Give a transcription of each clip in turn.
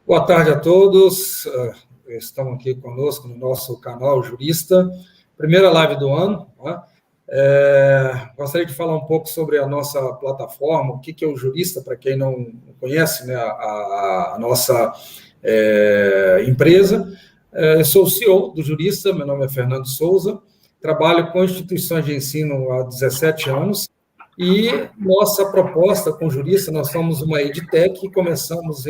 Boa tarde a todos, estão aqui conosco no nosso canal Jurista, primeira live do ano, né? Gostaria de falar um pouco sobre a nossa plataforma, o que é o Jurista, para quem não conhece, né, a nossa empresa. Eu sou o CEO do Jurista, meu nome é Fernando Souza, trabalho com instituições de ensino há 17 anos, e nossa proposta com o Jurista, nós somos uma EdTech e começamos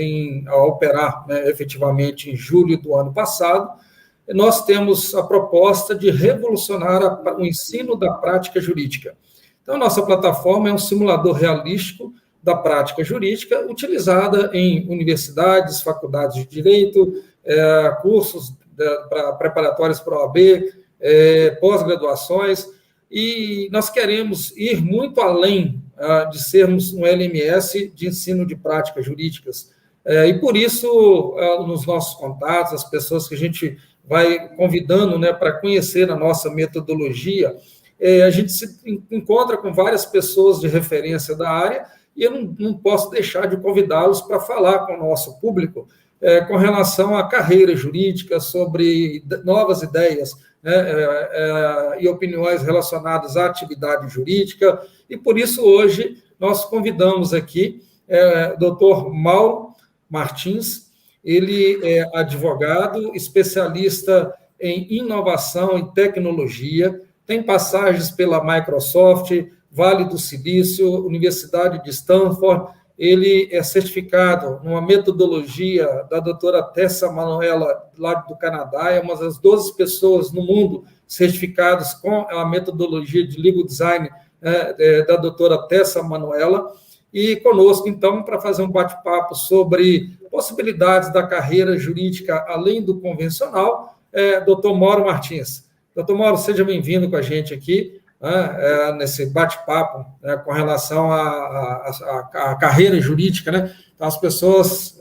a operar, né, efetivamente em julho do ano passado. Nós temos a proposta de revolucionar o ensino da prática jurídica. Então, nossa plataforma é um simulador realístico da prática jurídica, utilizada em universidades, faculdades de direito, cursos preparatórios para a OAB, pós-graduações. E nós queremos ir muito além de sermos um LMS de ensino de práticas jurídicas. E por isso, nos nossos contatos, as pessoas que a gente vai convidando, né, para conhecer a nossa metodologia, a gente se encontra com várias pessoas de referência da área e eu não posso deixar de convidá-los para falar com o nosso público com relação à carreira jurídica, sobre novas ideias, e opiniões relacionadas à atividade jurídica, e por isso hoje nós convidamos aqui o doutor Mauro Martins. Ele é advogado, especialista em inovação e tecnologia, tem passagens pela Microsoft, Vale do Silício, Universidade de Stanford. Ele é certificado numa metodologia da doutora Tessa Manuela, lá do Canadá, é uma das 12 pessoas no mundo certificadas com a metodologia de legal design da doutora Tessa Manuela, e conosco, então, para fazer um bate-papo sobre possibilidades da carreira jurídica além do convencional, doutor Mauro Martins. Doutor Mauro, seja bem-vindo com a gente aqui, nesse bate-papo, né, com relação à carreira jurídica, né? Então, as pessoas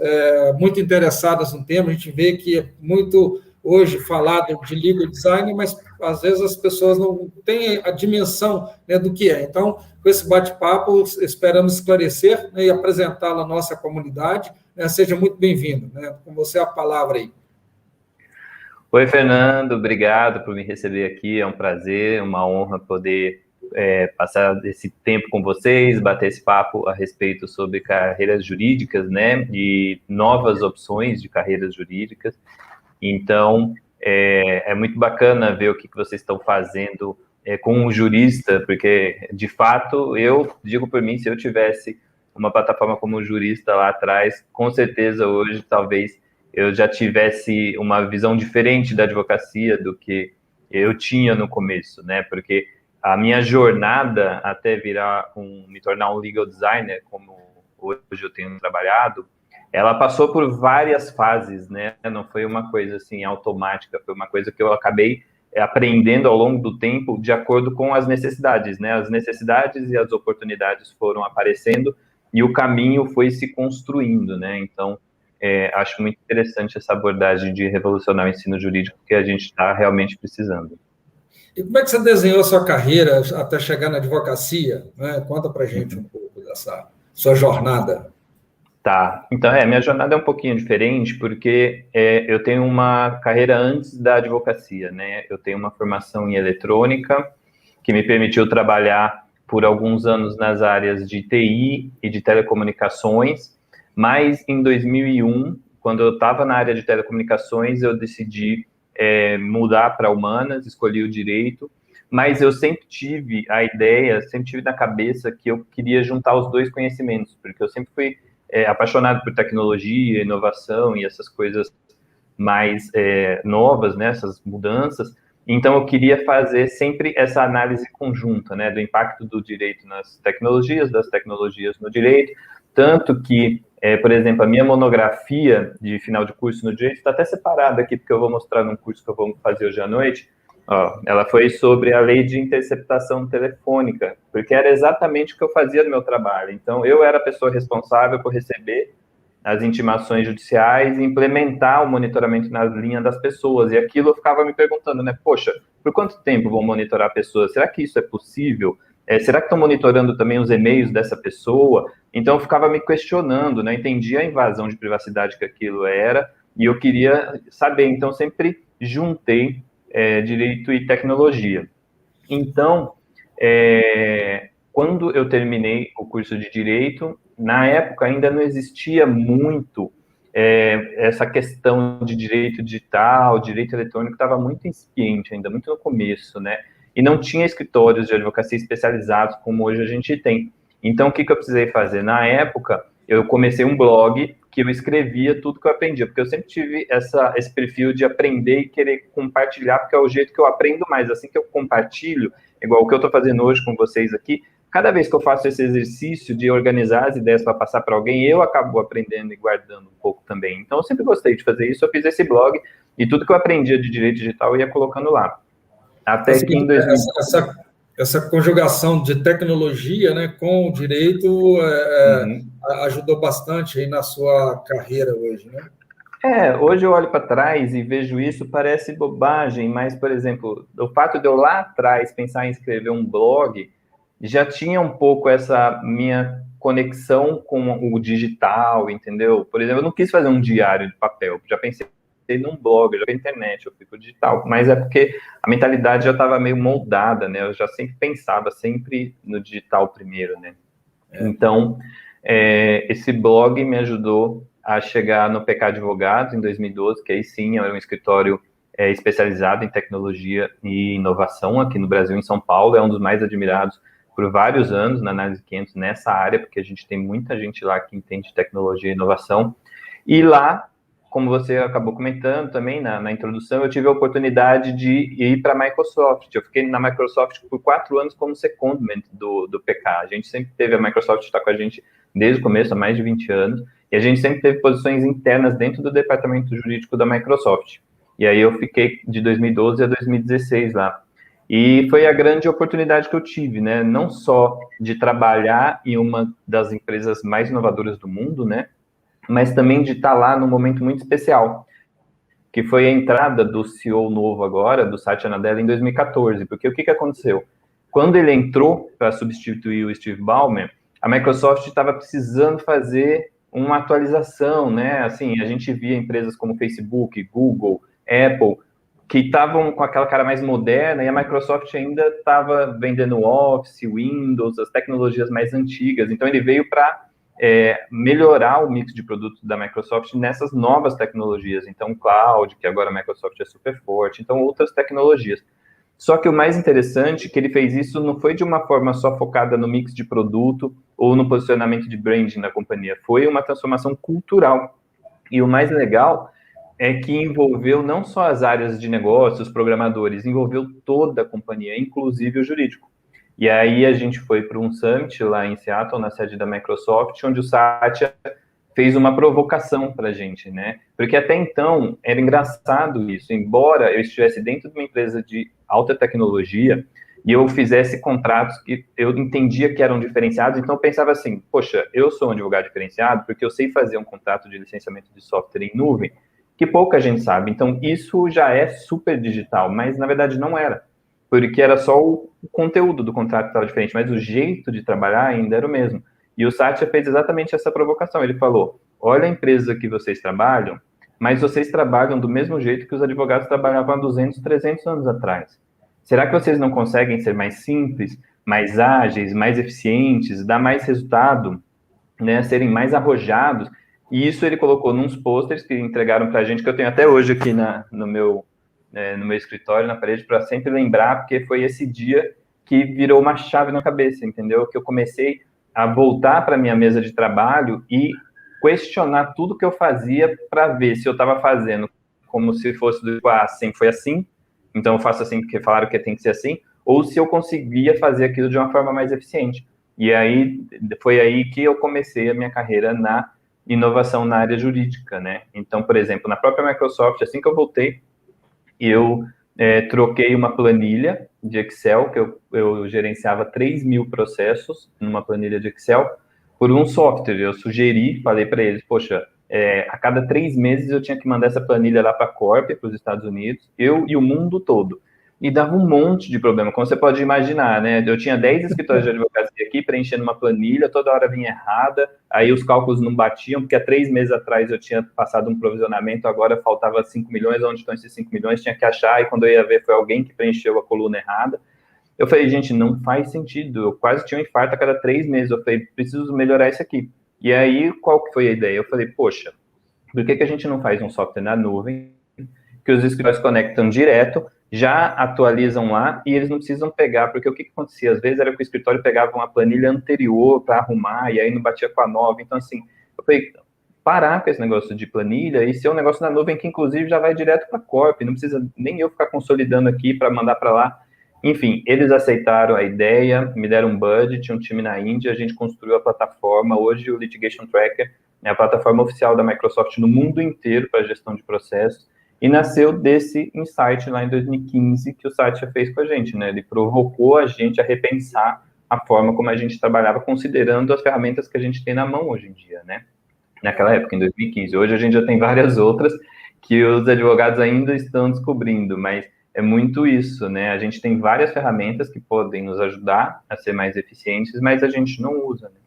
muito interessadas no tema, a gente vê que é muito hoje falado de legal design, mas às vezes as pessoas não têm a dimensão, né, do que é. Então, com esse bate-papo, esperamos esclarecer, né, e apresentá-lo à nossa comunidade. Seja muito bem-vindo, né? Com você a palavra aí. Oi, Fernando, obrigado por me receber aqui, é um prazer, uma honra poder passar esse tempo com vocês, bater esse papo a respeito sobre carreiras jurídicas, né, e novas opções de carreiras jurídicas. Então, é muito bacana ver o que vocês estão fazendo com um jurista, porque, de fato, eu digo por mim, se eu tivesse uma plataforma como jurista lá atrás, com certeza hoje, talvez, eu já tivesse uma visão diferente da advocacia do que eu tinha no começo, né? Porque a minha jornada até me tornar um legal designer, como hoje eu tenho trabalhado, ela passou por várias fases, né? Não foi uma coisa assim automática, foi uma coisa que eu acabei aprendendo ao longo do tempo de acordo com as necessidades, né? As necessidades e as oportunidades foram aparecendo e o caminho foi se construindo, né? Então, acho muito interessante essa abordagem de revolucionar o ensino jurídico que a gente está realmente precisando. E como é que você desenhou a sua carreira até chegar na advocacia, né? Conta para a gente um pouco dessa sua jornada. Tá, então, minha jornada é um pouquinho diferente, porque eu tenho uma carreira antes da advocacia, né? Eu tenho uma formação em eletrônica, que me permitiu trabalhar por alguns anos nas áreas de TI e de telecomunicações, mas em 2001, quando eu estava na área de telecomunicações, eu decidi mudar para humanas, escolhi o direito, mas eu sempre tive a ideia, sempre tive na cabeça que eu queria juntar os dois conhecimentos, porque eu sempre fui apaixonado por tecnologia, inovação e essas coisas mais novas, né, essas mudanças. Então, eu queria fazer sempre essa análise conjunta, né, do impacto do direito nas tecnologias, das tecnologias no direito, tanto que Por exemplo, a minha monografia de final de curso no direito está até separada aqui, porque eu vou mostrar num curso que eu vou fazer hoje à noite. Ó, ela foi sobre a lei de interceptação telefônica, porque era exatamente o que eu fazia no meu trabalho. Então, eu era a pessoa responsável por receber as intimações judiciais e implementar o monitoramento na linha das pessoas. E aquilo eu ficava me perguntando, né? Poxa, por quanto tempo vão monitorar pessoas? Será que isso é possível? Será que estão monitorando também os e-mails dessa pessoa? Então, eu ficava me questionando, né? Entendi a invasão de privacidade que aquilo era e eu queria saber. Então, sempre juntei direito e tecnologia. Então, quando eu terminei o curso de direito, na época ainda não existia muito essa questão de direito digital, direito eletrônico, estava muito incipiente ainda, muito no começo, né? E não tinha escritórios de advocacia especializados como hoje a gente tem. Então, o que eu precisei fazer? Na época, eu comecei um blog que eu escrevia tudo que eu aprendia, porque eu sempre tive esse perfil de aprender e querer compartilhar, porque é o jeito que eu aprendo mais. Assim que eu compartilho, igual o que eu estou fazendo hoje com vocês aqui, cada vez que eu faço esse exercício de organizar as ideias para passar para alguém, eu acabo aprendendo e guardando um pouco também. Então, eu sempre gostei de fazer isso, eu fiz esse blog, e tudo que eu aprendia de direito digital eu ia colocando lá. Até que em 2000... Essa conjugação de tecnologia, né, com o direito ajudou bastante aí na sua carreira hoje, né? Hoje eu olho para trás e vejo isso, parece bobagem, mas, por exemplo, o fato de eu lá atrás pensar em escrever um blog, já tinha um pouco essa minha conexão com o digital, entendeu? Por exemplo, eu não quis fazer um diário de papel, já pensei num blog, já na internet, eu fico digital, mas é porque a mentalidade já estava meio moldada, né? Eu já sempre pensava sempre no digital primeiro, né? Então, esse blog me ajudou a chegar no PK Advogados em 2012, que aí sim era um escritório especializado em tecnologia e inovação aqui no Brasil, em São Paulo, é um dos mais admirados por vários anos na Análise 500 nessa área, porque a gente tem muita gente lá que entende tecnologia e inovação. E lá, como você acabou comentando também na introdução, eu tive a oportunidade de ir para a Microsoft. Eu fiquei na Microsoft por 4 anos como secondment do PK. A gente sempre teve, a Microsoft está com a gente desde o começo, há mais de 20 anos, e a gente sempre teve posições internas dentro do departamento jurídico da Microsoft. E aí eu fiquei de 2012 a 2016 lá. E foi a grande oportunidade que eu tive, né? Não só de trabalhar em uma das empresas mais inovadoras do mundo, né? Mas também de estar lá num momento muito especial, que foi a entrada do CEO novo agora, do Satya Nadella, em 2014. Porque o que aconteceu? Quando ele entrou para substituir o Steve Ballmer, a Microsoft estava precisando fazer uma atualização, né? Assim, a gente via empresas como Facebook, Google, Apple, que estavam com aquela cara mais moderna, e a Microsoft ainda estava vendendo Office, Windows, as tecnologias mais antigas. Então, ele veio para melhorar o mix de produtos da Microsoft nessas novas tecnologias. Então, cloud, que agora a Microsoft é super forte, então outras tecnologias. Só que o mais interessante é que ele fez isso não foi de uma forma só focada no mix de produto ou no posicionamento de branding da companhia, foi uma transformação cultural. E o mais legal é que envolveu não só as áreas de negócios, os programadores, envolveu toda a companhia, inclusive o jurídico. E aí a gente foi para um summit lá em Seattle, na sede da Microsoft, onde o Satya fez uma provocação para a gente, né? Porque até então era engraçado isso, embora eu estivesse dentro de uma empresa de alta tecnologia e eu fizesse contratos que eu entendia que eram diferenciados, então eu pensava assim, poxa, eu sou um advogado diferenciado porque eu sei fazer um contrato de licenciamento de software em nuvem, que pouca gente sabe. Então, isso já é super digital, mas na verdade não era, porque era só o conteúdo do contrato que estava diferente, mas o jeito de trabalhar ainda era o mesmo. E o Satya fez exatamente essa provocação. Ele falou, olha a empresa que vocês trabalham, mas vocês trabalham do mesmo jeito que os advogados trabalhavam há 200, 300 anos atrás. Será que vocês não conseguem ser mais simples, mais ágeis, mais eficientes, dar mais resultado, né, serem mais arrojados? E isso ele colocou nos posters que entregaram para a gente, que eu tenho até hoje aqui no meu escritório, na parede, para sempre lembrar, porque foi esse dia que virou uma chave na cabeça, entendeu? Que eu comecei a voltar para a minha mesa de trabalho e questionar tudo que eu fazia para ver se eu estava fazendo como se fosse assim, foi assim, então eu faço assim porque falaram que tem que ser assim, ou se eu conseguia fazer aquilo de uma forma mais eficiente. E aí, foi aí que eu comecei a minha carreira na inovação na área jurídica, né? Então, por exemplo, na própria Microsoft, assim que eu voltei, eu troquei uma planilha de Excel, que eu gerenciava 3.000 processos numa planilha de Excel, por um software. Eu sugeri, falei para eles, poxa, a cada 3 meses eu tinha que mandar essa planilha lá para a Corp, para os Estados Unidos, eu e o mundo todo. E dava um monte de problema, como você pode imaginar, né? Eu tinha 10 escritórios de advocacia aqui, preenchendo uma planilha, toda hora vinha errada, aí os cálculos não batiam, porque há 3 meses atrás eu tinha passado um provisionamento, agora faltava 5 milhões, onde estão esses 5 milhões? Tinha que achar, e quando eu ia ver, foi alguém que preencheu a coluna errada. Eu falei, gente, não faz sentido, eu quase tinha um infarto a cada 3 meses, eu falei, preciso melhorar isso aqui. E aí, qual que foi a ideia? Eu falei, poxa, por que a gente não faz um software na nuvem, que os escritórios conectam direto, já atualizam lá, e eles não precisam pegar, porque o que acontecia? Às vezes era que o escritório pegava uma planilha anterior para arrumar, e aí não batia com a nova. Então, assim, eu falei, parar com esse negócio de planilha e ser um negócio na nuvem que, inclusive, já vai direto para a Corp, não precisa nem eu ficar consolidando aqui para mandar para lá. Enfim, eles aceitaram a ideia, me deram um budget, um time na Índia, a gente construiu a plataforma. Hoje, o Litigation Tracker é a plataforma oficial da Microsoft no mundo inteiro para gestão de processos, e nasceu desse insight lá em 2015 que o Satya fez com a gente, né? Ele provocou a gente a repensar a forma como a gente trabalhava, considerando as ferramentas que a gente tem na mão hoje em dia, né? Naquela época, em 2015. Hoje a gente já tem várias outras que os advogados ainda estão descobrindo, mas é muito isso, né? A gente tem várias ferramentas que podem nos ajudar a ser mais eficientes, mas a gente não usa, né?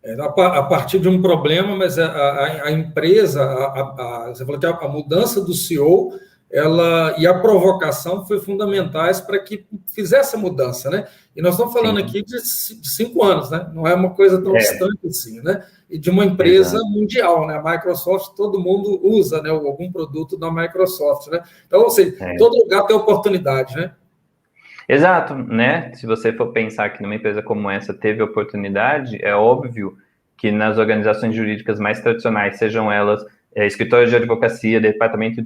A partir de um problema, mas a empresa, você falou que a mudança do CEO, e a provocação foi fundamentais para que fizesse a mudança, né? E nós estamos falando aqui de 5 anos, né? Não é uma coisa tão distante assim, né? E de uma empresa mundial, né? A Microsoft, todo mundo usa, né? Algum produto da Microsoft, né? Então, ou seja, todo lugar tem oportunidade, né? Exato, né? Se você for pensar que numa empresa como essa teve oportunidade, é óbvio que nas organizações jurídicas mais tradicionais, sejam elas escritórios de advocacia, departamento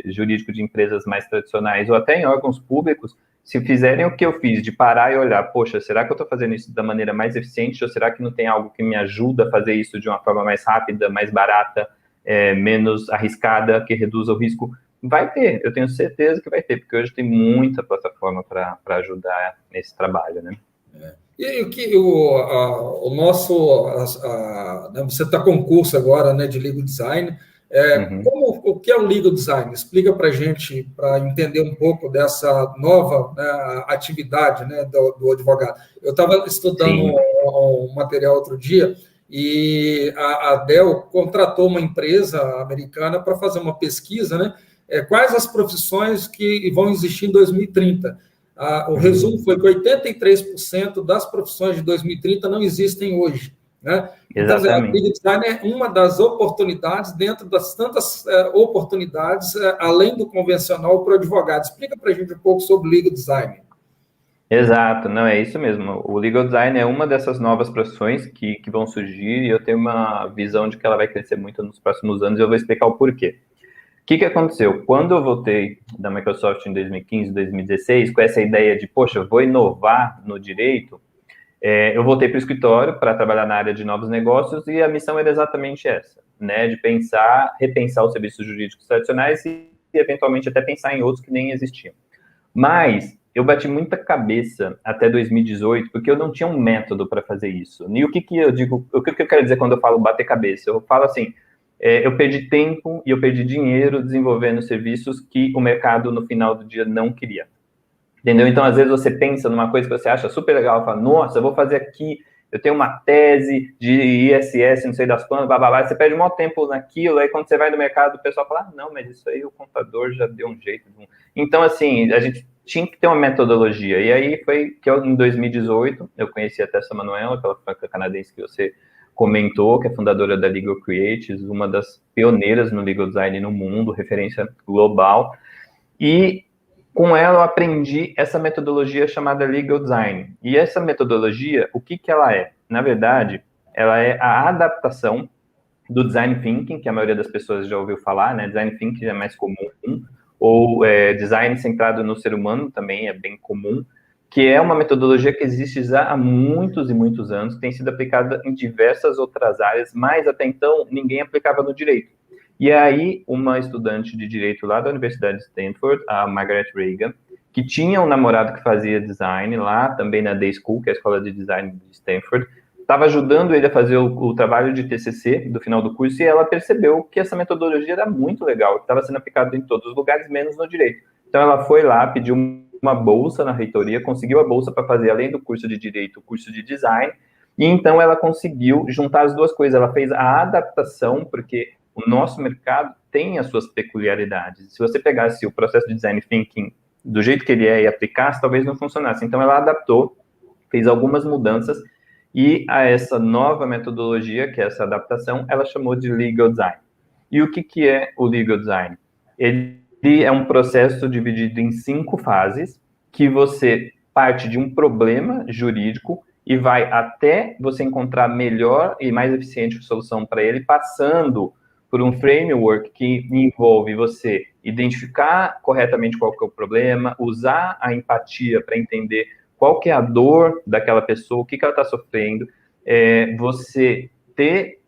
jurídico de empresas mais tradicionais, ou até em órgãos públicos, se fizerem o que eu fiz, de parar e olhar, poxa, será que eu estou fazendo isso da maneira mais eficiente, ou será que não tem algo que me ajuda a fazer isso de uma forma mais rápida, mais barata, menos arriscada, que reduza o risco? Vai ter, eu tenho certeza que vai ter, porque hoje tem muita plataforma para ajudar nesse trabalho, né? E o nosso... você está com curso agora, né, de Legal Design. O que é o Legal Design? Explica para a gente, para entender um pouco dessa nova, né, atividade, né, do advogado. Eu estava estudando um material outro dia, e a Dell contratou uma empresa americana para fazer uma pesquisa, né? Quais as profissões que vão existir em 2030. O resumo foi que 83% das profissões de 2030 não existem hoje, né? Então, o Legal Design é uma das oportunidades dentro das tantas oportunidades, além do convencional, para o advogado. Explica para a gente um pouco sobre o Legal Design. Exato, não, é isso mesmo. O Legal Design é uma dessas novas profissões que vão surgir, e eu tenho uma visão de que ela vai crescer muito nos próximos anos, e eu vou explicar o porquê. O que aconteceu? Quando eu voltei da Microsoft em 2015, 2016, com essa ideia de, poxa, eu vou inovar no direito, eu voltei para o escritório para trabalhar na área de novos negócios, e a missão era exatamente essa, né, de repensar os serviços jurídicos tradicionais e eventualmente até pensar em outros que nem existiam. Mas eu bati muita cabeça até 2018, porque eu não tinha um método para fazer isso. E o que eu digo, o que eu quero dizer quando eu falo bater cabeça? Eu falo assim, eu perdi tempo e eu perdi dinheiro desenvolvendo serviços que o mercado, no final do dia, não queria. Entendeu? Então, às vezes, você pensa numa coisa que você acha super legal, fala, nossa, eu vou fazer aqui, eu tenho uma tese de ISS, não sei das quantas, blá, blá, blá. Você perde muito tempo naquilo, aí quando você vai no mercado, o pessoal fala, não, mas isso aí o contador já deu um jeito. Então, assim, a gente tinha que ter uma metodologia. E aí foi que em 2018, eu conheci a Tessa Manuela, aquela franca canadense que você comentou, que é fundadora da Legal Creates, uma das pioneiras no legal design no mundo, referência global, e com ela eu aprendi essa metodologia chamada Legal Design. E essa metodologia, o que ela é? Na verdade, ela é a adaptação do Design Thinking, que a maioria das pessoas já ouviu falar, né? Design Thinking é mais comum, ou Design centrado no ser humano também é bem comum, que é uma metodologia que existe já há muitos e muitos anos, tem sido aplicada em diversas outras áreas, mas até então ninguém aplicava no direito. E aí, uma estudante de direito lá da Universidade de Stanford, a Margaret Reagan, que tinha um namorado que fazia design lá, também na Day School, que é a escola de design de Stanford, estava ajudando ele a fazer o trabalho de TCC do final do curso, e ela percebeu que essa metodologia era muito legal, que estava sendo aplicada em todos os lugares, menos no direito. Então, ela foi lá, pediu uma bolsa na reitoria, conseguiu a bolsa para fazer, além do curso de direito, o curso de design, e então ela conseguiu juntar as duas coisas. Ela fez a adaptação, porque o nosso mercado tem as suas peculiaridades. Se você pegasse o processo de design thinking do jeito que ele é e aplicasse, talvez não funcionasse. Então, ela adaptou, fez algumas mudanças, e a essa nova metodologia, que é essa adaptação, ela chamou de Legal Design. E o que é o Legal Design? Ele é um processo dividido em 5 fases, que você parte de um problema jurídico e vai até você encontrar melhor e mais eficiente solução para ele, passando por um framework que envolve você identificar corretamente qual que é o problema, usar a empatia para entender qual que é a dor daquela pessoa, o que ela está sofrendo, você ter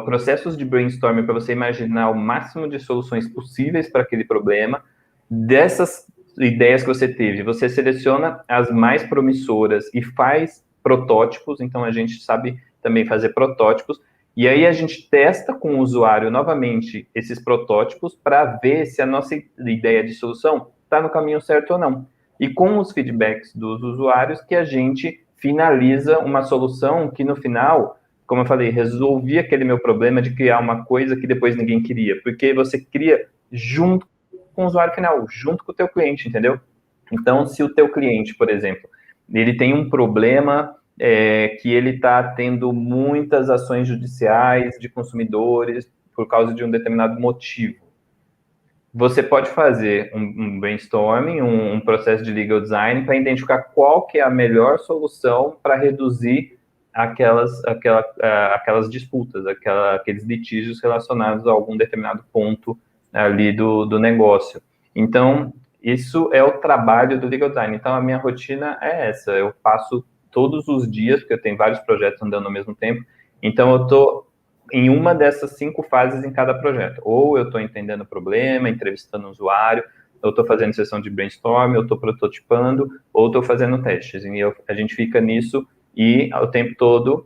processos de brainstorming para você imaginar o máximo de soluções possíveis para aquele problema. Dessas ideias que você teve, você seleciona as mais promissoras e faz protótipos, então a gente sabe também fazer protótipos, e aí a gente testa com o usuário novamente esses protótipos para ver se a nossa ideia de solução está no caminho certo ou não. E com os feedbacks dos usuários que a gente finaliza uma solução que no final, como eu falei, resolvia aquele meu problema de criar uma coisa que depois ninguém queria, porque você cria junto com o usuário final, junto com o teu cliente, entendeu? Então, se o teu cliente, por exemplo, ele tem um problema que ele está tendo muitas ações judiciais de consumidores por causa de um determinado motivo, você pode fazer um brainstorming, um processo de legal design para identificar qual que é a melhor solução para reduzir aquelas disputas, aqueles litígios relacionados a algum determinado ponto ali do negócio. Então, isso é o trabalho do legal design. Então, a minha rotina é essa. Eu passo todos os dias, porque eu tenho vários projetos andando ao mesmo tempo, então eu estou em uma dessas 5 fases em cada projeto. Ou eu estou entendendo o problema, entrevistando o usuário, eu estou fazendo sessão de brainstorm, eu estou prototipando, ou estou fazendo testes. E a gente fica nisso e o tempo todo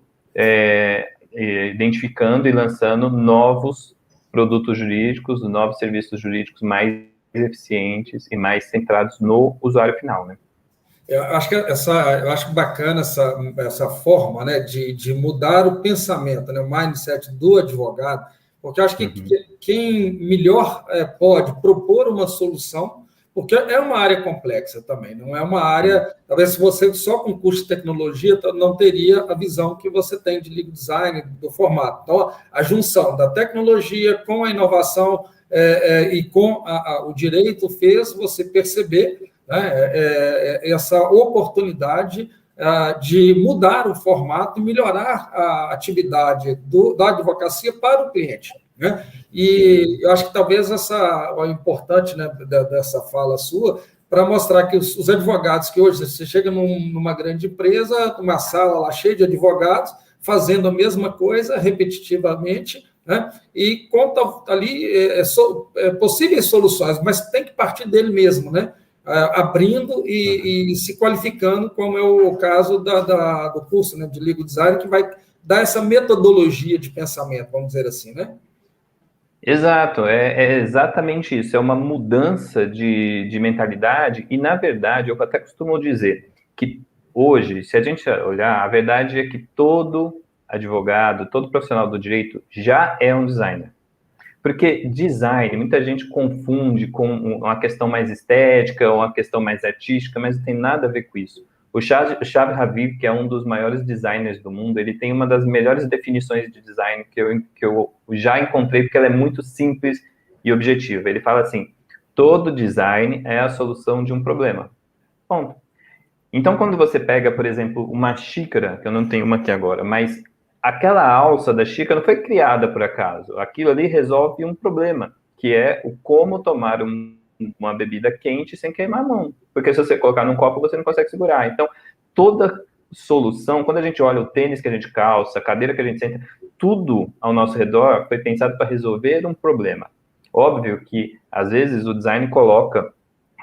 identificando e lançando novos produtos jurídicos, novos serviços jurídicos mais eficientes e mais centrados no usuário final, né? Eu acho bacana essa forma, né, de mudar o pensamento, né, o mindset do advogado, porque eu acho que quem melhor pode propor uma solução, porque é uma área complexa também, não é uma área, talvez se você só com curso de tecnologia não teria a visão que você tem de legal design, do formato. Então, a junção da tecnologia com a inovação e com o direito fez você perceber essa oportunidade de mudar o formato e melhorar a atividade da advocacia para o cliente, né? E eu acho que talvez é importante, né, dessa fala sua, para mostrar que os advogados que hoje você chega numa grande empresa, numa sala lá cheia de advogados, fazendo a mesma coisa repetitivamente, né? E conta ali possíveis soluções, mas tem que partir dele mesmo, né? Abrindo e se qualificando, como é o caso do curso, né, de legal design, que vai dar essa metodologia de pensamento, vamos dizer assim, né? Exato, é exatamente isso, é uma mudança de mentalidade, e na verdade, eu até costumo dizer que hoje, se a gente olhar, a verdade é que todo advogado, todo profissional do direito já é um designer. Porque design, muita gente confunde com uma questão mais estética ou uma questão mais artística, mas não tem nada a ver com isso. O Shahar Habib, que é um dos maiores designers do mundo, ele tem uma das melhores definições de design que eu já encontrei, porque ela é muito simples e objetiva. Ele fala assim: todo design é a solução de um problema. Ponto. Então, quando você pega, por exemplo, uma xícara, que eu não tenho uma aqui agora, mas aquela alça da xícara não foi criada por acaso. Aquilo ali resolve um problema, que é o como tomar uma bebida quente sem queimar a mão. Porque se você colocar num copo, você não consegue segurar. Então, toda solução, quando a gente olha o tênis que a gente calça, a cadeira que a gente senta, tudo ao nosso redor foi pensado para resolver um problema. Óbvio que, às vezes, o design coloca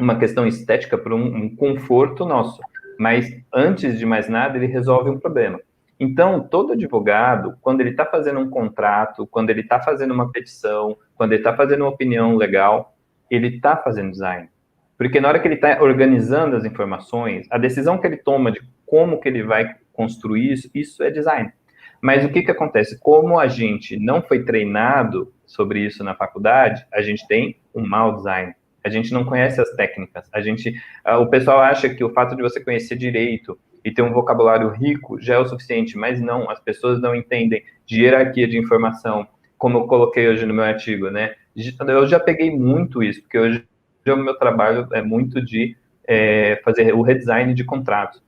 uma questão estética para um conforto nosso, mas, antes de mais nada, ele resolve um problema. Então, todo advogado, quando ele está fazendo um contrato, quando ele está fazendo uma petição, quando ele está fazendo uma opinião legal, ele está fazendo design. Porque na hora que ele está organizando as informações, a decisão que ele toma de como que ele vai construir isso, isso é design. Mas o que que acontece? Como a gente não foi treinado sobre isso na faculdade, a gente tem um mau design. A gente não conhece as técnicas. O pessoal acha que o fato de você conhecer direito e ter um vocabulário rico já é o suficiente, mas não, as pessoas não entendem de hierarquia de informação, como eu coloquei hoje no meu artigo, né? Eu já peguei muito isso, porque hoje o meu trabalho é muito de fazer o redesign de contratos.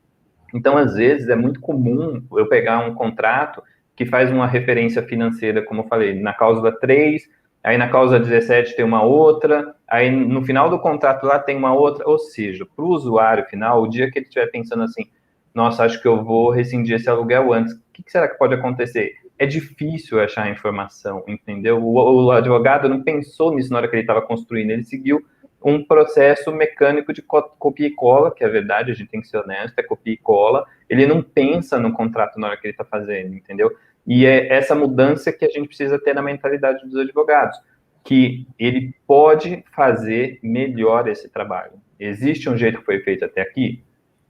Então, às vezes, é muito comum eu pegar um contrato que faz uma referência financeira, como eu falei, na cláusula 3, aí na cláusula 17 tem uma outra, aí no final do contrato lá tem uma outra, ou seja, para o usuário final, o dia que ele estiver pensando assim, nossa, acho que eu vou rescindir esse aluguel antes, o que será que pode acontecer? É difícil achar a informação, entendeu? O advogado não pensou nisso na hora que ele estava construindo, ele seguiu um processo mecânico de copia e cola, que é verdade, a gente tem que ser honesto, é copia e cola, ele não pensa no contrato na hora que ele está fazendo, entendeu? E é essa mudança que a gente precisa ter na mentalidade dos advogados, que ele pode fazer melhor esse trabalho. Existe um jeito que foi feito até aqui?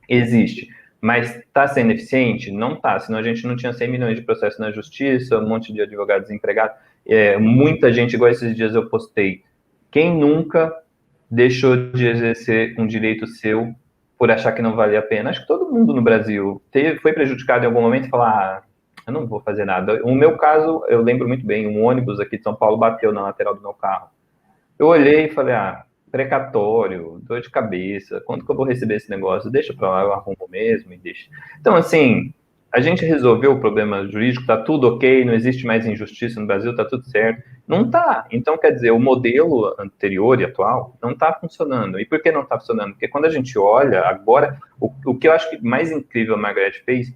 Existe. Mas está sendo eficiente? Não está, senão a gente não tinha 100 milhões de processos na justiça, um monte de advogados desempregados, muita gente, igual esses dias eu postei, quem nunca deixou de exercer um direito seu por achar que não valia a pena? Acho que todo mundo no Brasil foi prejudicado em algum momento e falar, eu não vou fazer nada. No meu caso, eu lembro muito bem, um ônibus aqui de São Paulo bateu na lateral do meu carro. Eu olhei e falei, precatório, dor de cabeça, quando que eu vou receber esse negócio? Deixa pra lá, eu arrumo mesmo e deixa. Então, assim, a gente resolveu o problema jurídico, tá tudo ok, não existe mais injustiça no Brasil, tá tudo certo. Não tá. Então, quer dizer, o modelo anterior e atual não tá funcionando. E por que não tá funcionando? Porque quando a gente olha agora, o que eu acho que mais incrível a Margaret fez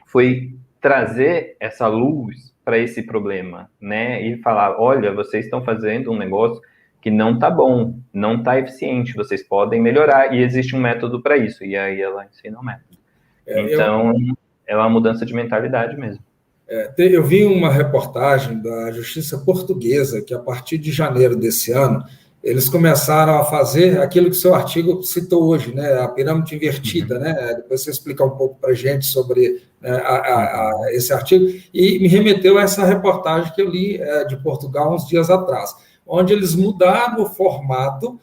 foi trazer essa luz para esse problema, né? E falar, olha, vocês estão fazendo um negócio que não está bom, não está eficiente, vocês podem melhorar, e existe um método para isso, e aí ela ensina o método. Então, é uma mudança de mentalidade mesmo. Eu vi uma reportagem da Justiça Portuguesa, que a partir de janeiro desse ano, eles começaram a fazer aquilo que o seu artigo citou hoje, né, a pirâmide invertida, né? Depois você explicar um pouco para a gente sobre esse artigo, e me remeteu a essa reportagem que eu li de Portugal uns dias atrás, onde eles mudaram o formato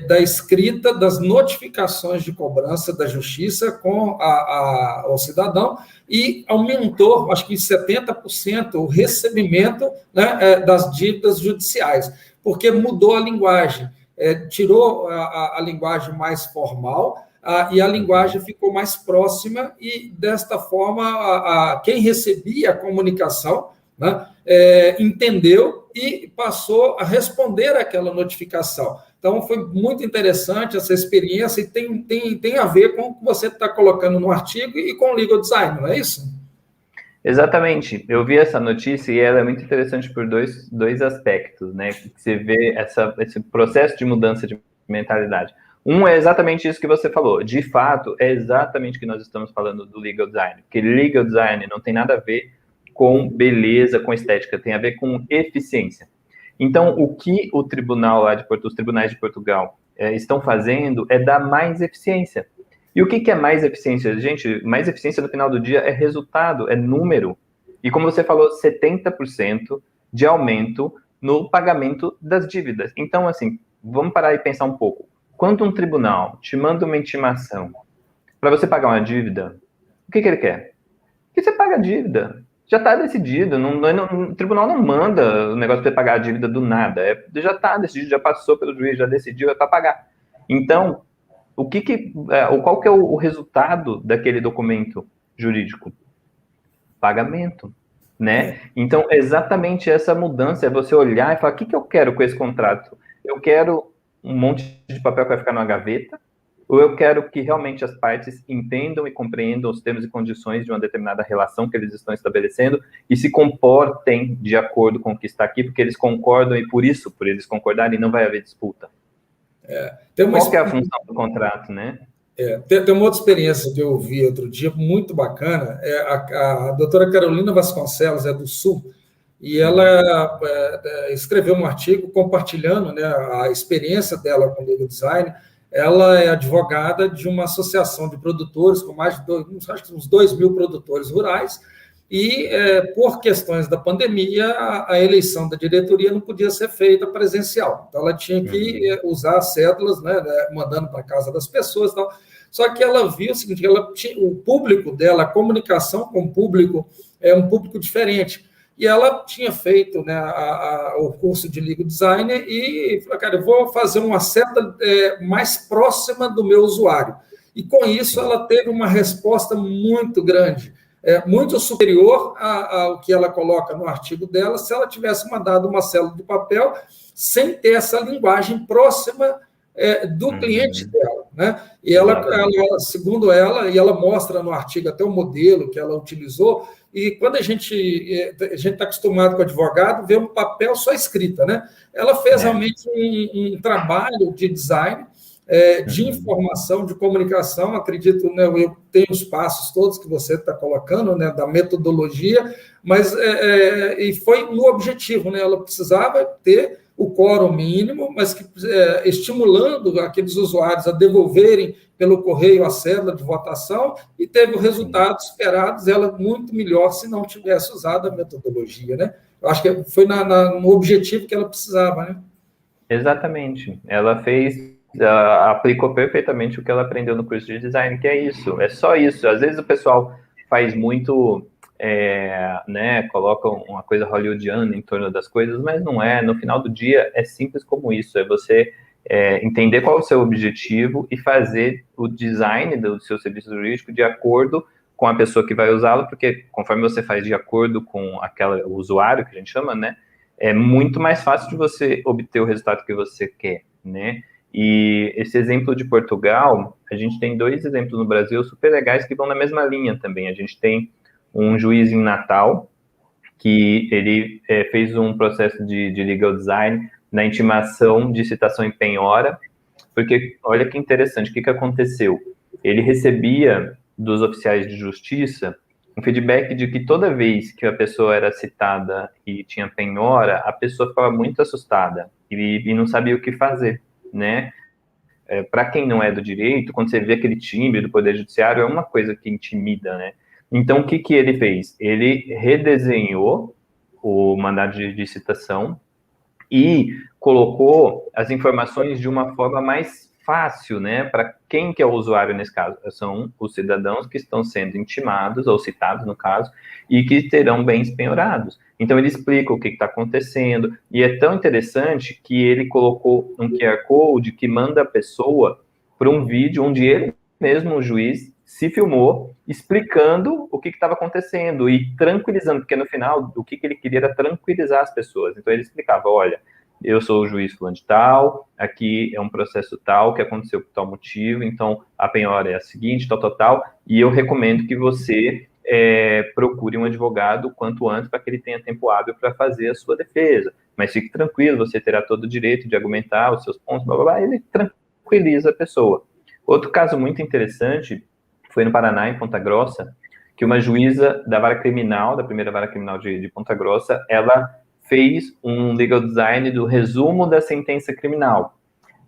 da escrita das notificações de cobrança da justiça com ao cidadão e aumentou, acho que em 70%, o recebimento, né, das dívidas judiciais, porque mudou a linguagem, tirou a linguagem mais formal e a linguagem ficou mais próxima e, desta forma, quem recebia a comunicação, né, entendeu e passou a responder àquela notificação. Então, foi muito interessante essa experiência e tem a ver com o que você está colocando no artigo e com o legal design, não é isso? Exatamente. Eu vi essa notícia e ela é muito interessante por dois aspectos, né? Você vê esse processo de mudança de mentalidade. Um é exatamente isso que você falou. De fato, é exatamente o que nós estamos falando do legal design. Porque legal design não tem nada a ver com beleza, com estética, tem a ver com eficiência. Então, o que o tribunal lá os tribunais de Portugal estão fazendo é dar mais eficiência. E o que é mais eficiência? Gente, mais eficiência no final do dia é resultado, é número. E como você falou, 70% de aumento no pagamento das dívidas. Então, assim, vamos parar e pensar um pouco. Quando um tribunal te manda uma intimação para você pagar uma dívida, o que ele quer? Que você paga a dívida. Já está decidido, o tribunal não manda o negócio para você pagar a dívida do nada, já está decidido, já passou pelo juiz, já decidiu, é para pagar. Então, qual que é o resultado daquele documento jurídico? Pagamento, né? Então, exatamente essa mudança é você olhar e falar, o que eu quero com esse contrato? Eu quero um monte de papel que vai ficar numa gaveta, ou eu quero que realmente as partes entendam e compreendam os termos e condições de uma determinada relação que eles estão estabelecendo e se comportem de acordo com o que está aqui, porque eles concordam e por eles concordarem, não vai haver disputa. Qual que é a função do contrato, né? Tem uma outra experiência que eu vi outro dia, muito bacana, a doutora Carolina Vasconcelos, é do Sul, e ela escreveu um artigo compartilhando, né, a experiência dela com legal design. Ela é advogada de uma associação de produtores, com mais de acho que uns 2.000 produtores rurais, e por questões da pandemia, a eleição da diretoria não podia ser feita presencial. Então, ela tinha que usar as cédulas, né, mandando para a casa das pessoas e tal. Só que ela viu o seguinte, o público dela, a comunicação com o público é um público diferente. E ela tinha feito, né, o curso de legal design e falou, cara, eu vou fazer uma seta mais próxima do meu usuário. E com isso ela teve uma resposta muito grande, muito superior ao que ela coloca no artigo dela, se ela tivesse mandado uma célula de papel sem ter essa linguagem próxima do cliente dela, né? E ela, segundo ela, e ela mostra no artigo até o modelo que ela utilizou, e quando a gente está acostumado com o advogado, vê um papel só escrita, né? Ela fez realmente um trabalho de design, de informação, de comunicação, acredito, né, eu tenho os passos todos que você está colocando, né, da metodologia, mas e foi no objetivo, né? Ela precisava ter o quórum mínimo, mas estimulando aqueles usuários a devolverem pelo correio a cédula de votação, e teve o resultado esperado, ela muito melhor se não tivesse usado a metodologia, né? Eu acho que foi no objetivo que ela precisava, né? Exatamente. Ela aplicou perfeitamente o que ela aprendeu no curso de design, que é isso, é só isso. Às vezes o pessoal faz muito... né, coloca uma coisa hollywoodiana em torno das coisas, mas não é. No final do dia, é simples como isso. É você entender qual é o seu objetivo e fazer o design do seu serviço jurídico de acordo com a pessoa que vai usá-lo, porque conforme você faz de acordo com o usuário, que a gente chama, né, é muito mais fácil de você obter o resultado que você quer, né? E esse exemplo de Portugal, a gente tem 2 exemplos no Brasil super legais que vão na mesma linha também. A gente tem um juiz em Natal, que ele fez um processo de legal design na intimação de citação em penhora, porque, olha que interessante, o que aconteceu? Ele recebia dos oficiais de justiça um feedback de que toda vez que a pessoa era citada e tinha penhora, a pessoa ficava muito assustada e não sabia o que fazer, né? Para quem não é do direito, quando você vê aquele timbre do Poder Judiciário, é uma coisa que intimida, né? Então, o que ele fez? Ele redesenhou o mandado de citação e colocou as informações de uma forma mais fácil, né? Para quem que é o usuário nesse caso? São os cidadãos que estão sendo intimados, ou citados no caso, e que terão bens penhorados. Então, ele explica o que está acontecendo, e é tão interessante que ele colocou um QR Code que manda a pessoa para um vídeo onde ele mesmo, o juiz, se filmou explicando o que estava acontecendo e tranquilizando, porque no final o que ele queria era tranquilizar as pessoas. Então ele explicava, olha, eu sou o juiz fulano de tal, aqui é um processo tal, que aconteceu por tal motivo, então a penhora é a seguinte, tal, e eu recomendo que você procure um advogado o quanto antes para que ele tenha tempo hábil para fazer a sua defesa. Mas fique tranquilo, você terá todo o direito de argumentar os seus pontos, blá, blá, blá, ele tranquiliza a pessoa. Outro caso muito interessante foi no Paraná, em Ponta Grossa, que uma juíza da vara criminal, da primeira vara criminal de Ponta Grossa, ela fez um legal design do resumo da sentença criminal.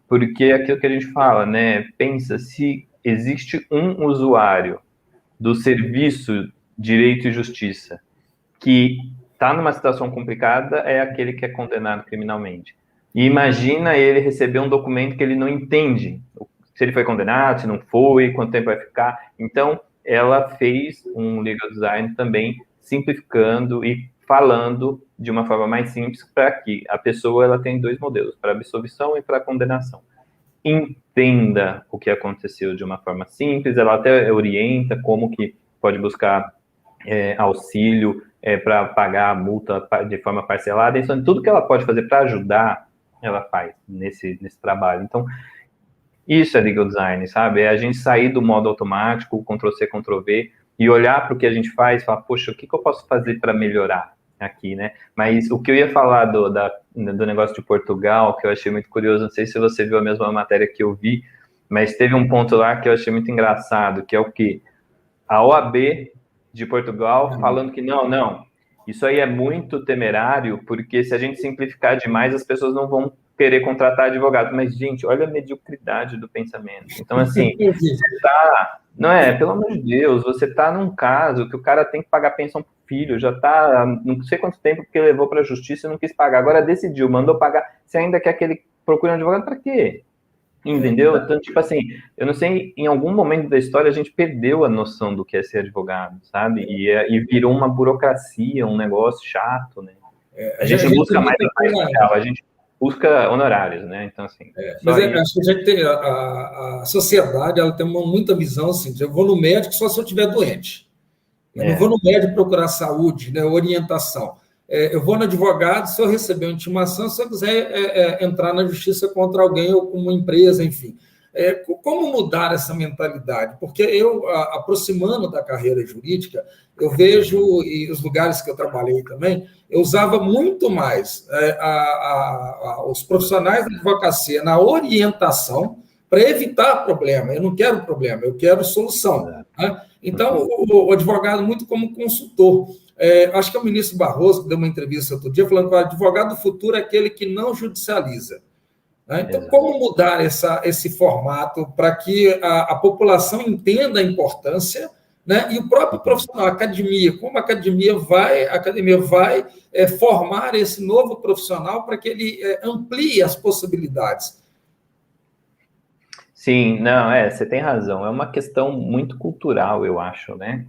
Porque é aquilo que a gente fala, né? Pensa, se existe um usuário do serviço Direito e Justiça que está numa situação complicada, é aquele que é condenado criminalmente. E imagina ele receber um documento que ele não entende, se ele foi condenado, se não foi, quanto tempo vai ficar. Então, ela fez um legal design também simplificando e falando de uma forma mais simples para que a pessoa ela tem 2 modelos, para absolvição e para condenação. Entenda o que aconteceu de uma forma simples, ela até orienta como que pode buscar auxílio para pagar a multa de forma parcelada. Então, tudo que ela pode fazer para ajudar ela faz nesse trabalho. Então, isso é legal design, sabe? É a gente sair do modo automático, Ctrl+C, Ctrl+V, e olhar para o que a gente faz e falar, poxa, o que eu posso fazer para melhorar aqui, né? Mas o que eu ia falar do negócio de Portugal, que eu achei muito curioso, não sei se você viu a mesma matéria que eu vi, mas teve um ponto lá que eu achei muito engraçado, que é o que a OAB de Portugal falando que não, isso aí é muito temerário, porque se a gente simplificar demais, as pessoas não vão querer contratar advogado. Mas, gente, olha a mediocridade do pensamento. Então, assim, você tá... Não é, pelo amor de Deus, você tá num caso que o cara tem que pagar pensão pro filho, já tá não sei quanto tempo que levou para a justiça e não quis pagar, agora decidiu, mandou pagar, você ainda quer que ele procure um advogado para quê? Entendeu? Então, tipo assim, eu não sei, em algum momento da história a gente perdeu a noção do que é ser advogado, sabe? E virou uma burocracia, um negócio chato, né? A gente busca mais a parte social, a gente busca honorários, né? Então, assim... Mas acho que a gente tem, a sociedade, ela tem muita visão assim, eu vou no médico só se eu estiver doente. Eu não vou no médico procurar saúde, né, orientação. Eu vou no advogado se eu receber uma intimação, se eu quiser entrar na justiça contra alguém ou com uma empresa, enfim. Como mudar essa mentalidade? Porque eu, aproximando da carreira jurídica, eu vejo, e os lugares que eu trabalhei também, eu usava muito mais os profissionais da advocacia na orientação para evitar problema. Eu não quero problema, eu quero solução. Né? Então, o advogado muito como consultor. Acho que é o ministro Barroso que deu uma entrevista outro dia falando que o advogado do futuro é aquele que não judicializa. Né? Então, como mudar esse formato para que a população entenda a importância, né? E o próprio profissional, a academia, como a academia vai formar esse novo profissional para que ele amplie as possibilidades. Sim, não, você tem razão. É uma questão muito cultural, eu acho, né?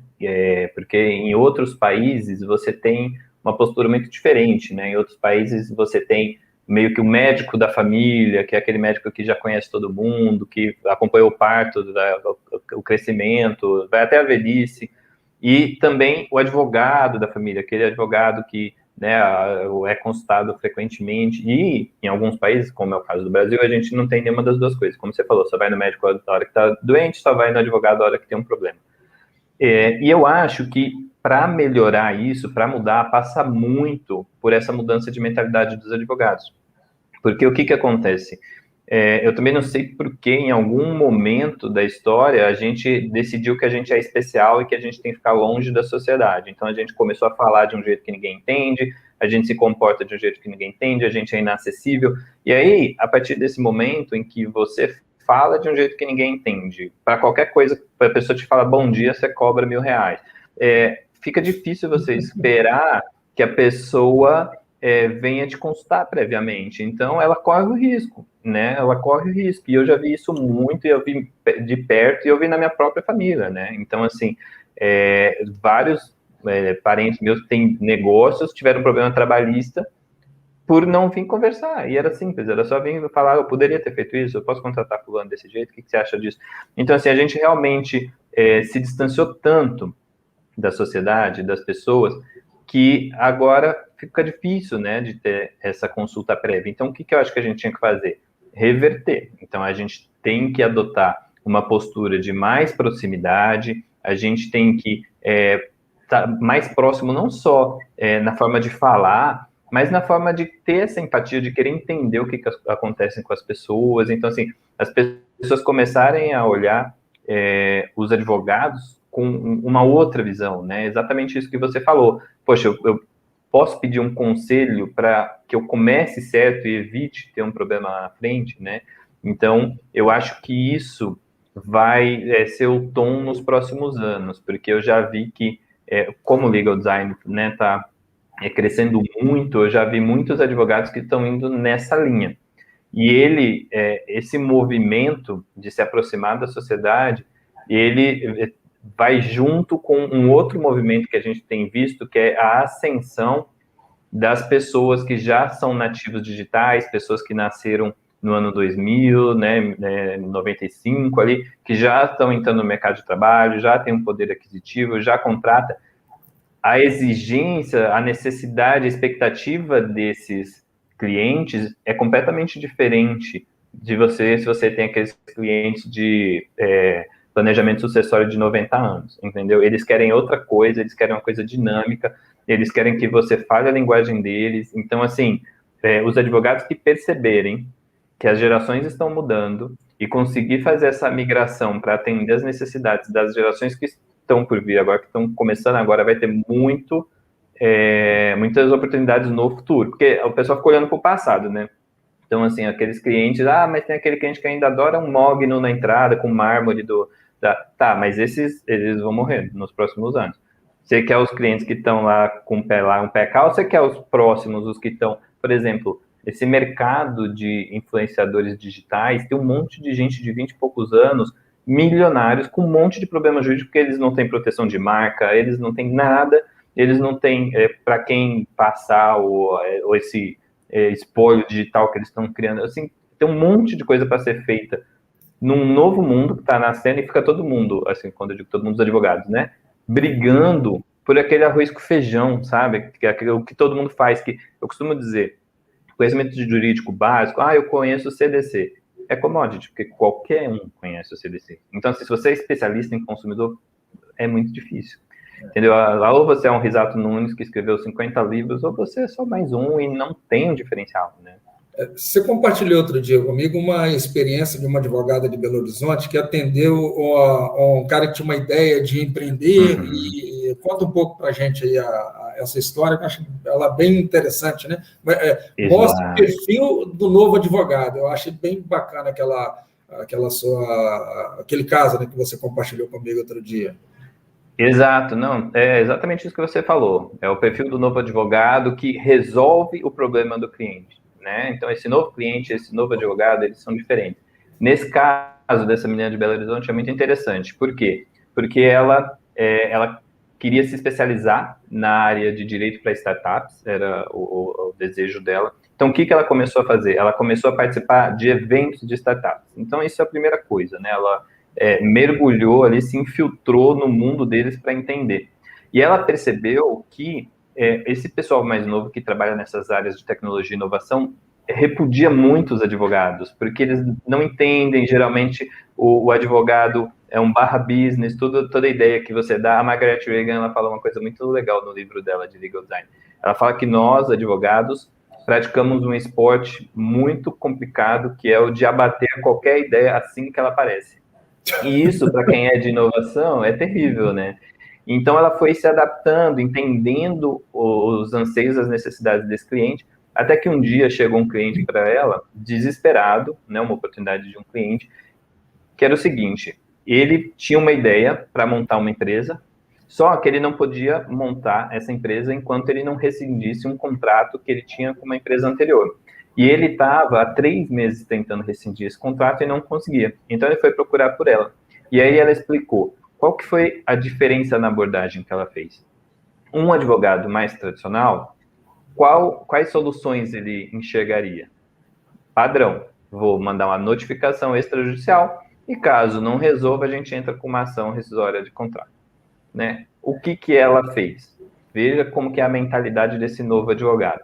Porque em outros países você tem uma postura muito diferente, né? Em outros países você tem meio que o médico da família, que é aquele médico que já conhece todo mundo, que acompanhou o parto, o crescimento, vai até a velhice, e também o advogado da família, aquele advogado que, né, é consultado frequentemente, e em alguns países, como é o caso do Brasil, a gente não tem nenhuma das duas coisas. Como você falou, só vai no médico na hora que está doente, só vai no advogado na hora que tem um problema. E eu acho que para melhorar isso, para mudar, passa muito por essa mudança de mentalidade dos advogados. Porque o que acontece? Eu também não sei por que em algum momento da história a gente decidiu que a gente é especial e que a gente tem que ficar longe da sociedade. Então a gente começou a falar de um jeito que ninguém entende, a gente se comporta de um jeito que ninguém entende, a gente é inacessível. E aí, a partir desse momento em que você fala de um jeito que ninguém entende, para qualquer coisa, a pessoa te fala bom dia, você cobra R$1.000. Fica difícil você esperar que a pessoa venha te consultar previamente. Então, ela corre o risco, né? Ela corre o risco. E eu já vi isso muito, e eu vi de perto, e eu vi na minha própria família, né? Então, assim, vários parentes meus que têm negócios tiveram problema trabalhista por não vir conversar. E era simples, era só vir falar, eu poderia ter feito isso, eu posso contratar fulano desse jeito, o que você acha disso? Então, assim, a gente realmente se distanciou tanto da sociedade, das pessoas, que agora fica difícil, né, de ter essa consulta prévia. Então, o que eu acho que a gente tinha que fazer? Reverter. Então, a gente tem que adotar uma postura de mais proximidade, a gente tem que estar mais próximo, não só na forma de falar, mas na forma de ter essa empatia, de querer entender o que acontece com as pessoas. Então, assim, as pessoas começarem a olhar os advogados com uma outra visão, né? Exatamente isso que você falou. Poxa, eu posso pedir um conselho para que eu comece certo e evite ter um problema lá na frente, né? Então, eu acho que isso vai ser o tom nos próximos anos, porque eu já vi que, como o legal design, né, tá crescendo muito, eu já vi muitos advogados que estão indo nessa linha. E esse movimento de se aproximar da sociedade, ele vai junto com um outro movimento que a gente tem visto, que é a ascensão das pessoas que já são nativos digitais, pessoas que nasceram no ano 2000, né, 95 ali, que já estão entrando no mercado de trabalho, já tem um poder aquisitivo, já contrata. A exigência, a necessidade, a expectativa desses clientes é completamente diferente de você, se você tem aqueles clientes de planejamento sucessório de 90 anos, entendeu? Eles querem outra coisa, eles querem uma coisa dinâmica, eles querem que você fale a linguagem deles. Então, assim, os advogados que perceberem que as gerações estão mudando e conseguir fazer essa migração para atender as necessidades das gerações que estão por vir agora, que estão começando agora, vai ter muitas oportunidades no futuro, porque o pessoal fica olhando para o passado, né? Então, assim, aqueles clientes, mas tem aquele cliente que ainda adora um mogno na entrada, com mármore Tá, mas eles vão morrer nos próximos anos. Você quer os clientes que estão lá com um pé calço, você quer os próximos, os que estão, por exemplo, esse mercado de influenciadores digitais, tem um monte de gente de 20 e poucos anos, milionários, com um monte de problema jurídico, porque eles não têm proteção de marca, eles não têm nada, eles não têm para quem passar ou esse espólio digital que eles estão criando. Assim, tem um monte de coisa para ser feita num novo mundo que está nascendo, e fica todo mundo, assim, quando eu digo todo mundo, os advogados, né, brigando por aquele arroz com feijão, sabe, que é o que todo mundo faz, que eu costumo dizer, conhecimento de jurídico básico, eu conheço o CDC, é commodity, porque qualquer um conhece o CDC. Então, se você é especialista em consumidor, é muito difícil, entendeu? Ou você é um Risato Nunes que escreveu 50 livros, ou você é só mais um e não tem um diferencial, né? Você compartilhou outro dia comigo uma experiência de uma advogada de Belo Horizonte que atendeu um cara que tinha uma ideia de empreender. E conta um pouco para a gente aí essa história, que eu acho ela bem interessante, né? Mostra o perfil do novo advogado. Eu achei bem bacana aquele caso, né, que você compartilhou comigo outro dia. Exato, não, é exatamente isso que você falou. É o perfil do novo advogado que resolve o problema do cliente, né? Então, esse novo cliente, esse novo advogado, eles são diferentes. Nesse caso dessa menina de Belo Horizonte é muito interessante. Por quê? Porque ela queria se especializar na área de direito para startups, era o desejo dela. Então, o que ela começou a fazer? Ela começou a participar de eventos de startups. Então, isso é a primeira coisa, né? Ela mergulhou ali, se infiltrou no mundo deles para entender. E ela percebeu que esse pessoal mais novo que trabalha nessas áreas de tecnologia e inovação repudia muito os advogados, porque eles não entendem, geralmente, o advogado é um barra business, toda a ideia que você dá. A Margaret Reagan, ela fala uma coisa muito legal no livro dela de Legal Design. Ela fala que nós, advogados, praticamos um esporte muito complicado, que é o de abater qualquer ideia assim que ela aparece. E isso, para quem é de inovação, é terrível, né? Então, ela foi se adaptando, entendendo os anseios, as necessidades desse cliente, até que um dia chegou um cliente para ela, desesperado, né, uma oportunidade de um cliente, que era o seguinte: ele tinha uma ideia para montar uma empresa, só que ele não podia montar essa empresa enquanto ele não rescindisse um contrato que ele tinha com uma empresa anterior. E ele estava há 3 meses tentando rescindir esse contrato e não conseguia. Então, ele foi procurar por ela. E aí ela explicou qual que foi a diferença na abordagem que ela fez. Um advogado mais tradicional, quais soluções ele enxergaria? Padrão, vou mandar uma notificação extrajudicial e caso não resolva, a gente entra com uma ação rescisória de contrato, né? O que ela fez? Veja como que é a mentalidade desse novo advogado.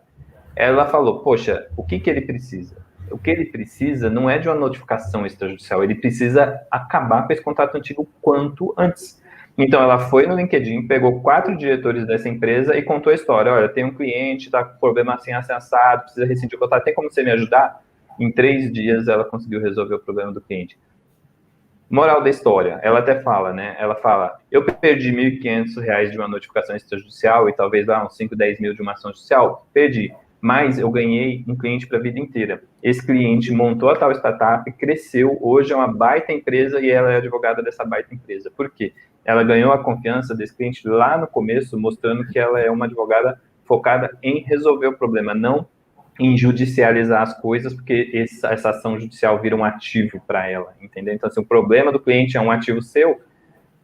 Ela falou, poxa, o que ele precisa? O que ele precisa não é de uma notificação extrajudicial, ele precisa acabar com esse contrato antigo quanto antes. Então, ela foi no LinkedIn, pegou 4 diretores dessa empresa e contou a história. Olha, tem um cliente, está com problema assim, assado, precisa rescindir o contrato, tem como você me ajudar? Em 3 dias, ela conseguiu resolver o problema do cliente. Moral da história, ela até fala, né? Ela fala, eu perdi R$ 1.500 de uma notificação extrajudicial e talvez lá uns 5, 10 mil de uma ação judicial. Perdi. Mas eu ganhei um cliente para a vida inteira. Esse cliente montou a tal startup, cresceu, hoje é uma baita empresa e ela é advogada dessa baita empresa. Por quê? Ela ganhou a confiança desse cliente lá no começo, mostrando que ela é uma advogada focada em resolver o problema, não em judicializar as coisas, porque essa ação judicial vira um ativo para ela, entendeu? Então, assim, o problema do cliente é um ativo seu.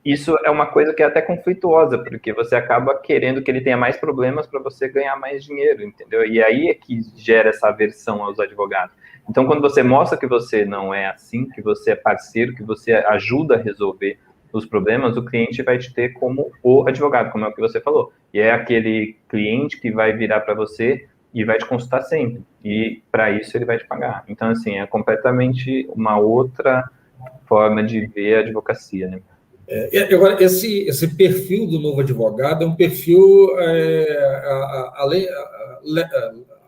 Isso é uma coisa que é até conflituosa, porque você acaba querendo que ele tenha mais problemas para você ganhar mais dinheiro, entendeu? E aí é que gera essa aversão aos advogados. Então, quando você mostra que você não é assim, que você é parceiro, que você ajuda a resolver os problemas, o cliente vai te ter como o advogado, como é o que você falou. E é aquele cliente que vai virar para você e vai te consultar sempre. E para isso ele vai te pagar. Então, assim, é completamente uma outra forma de ver a advocacia, né? Agora, esse perfil do novo advogado é um perfil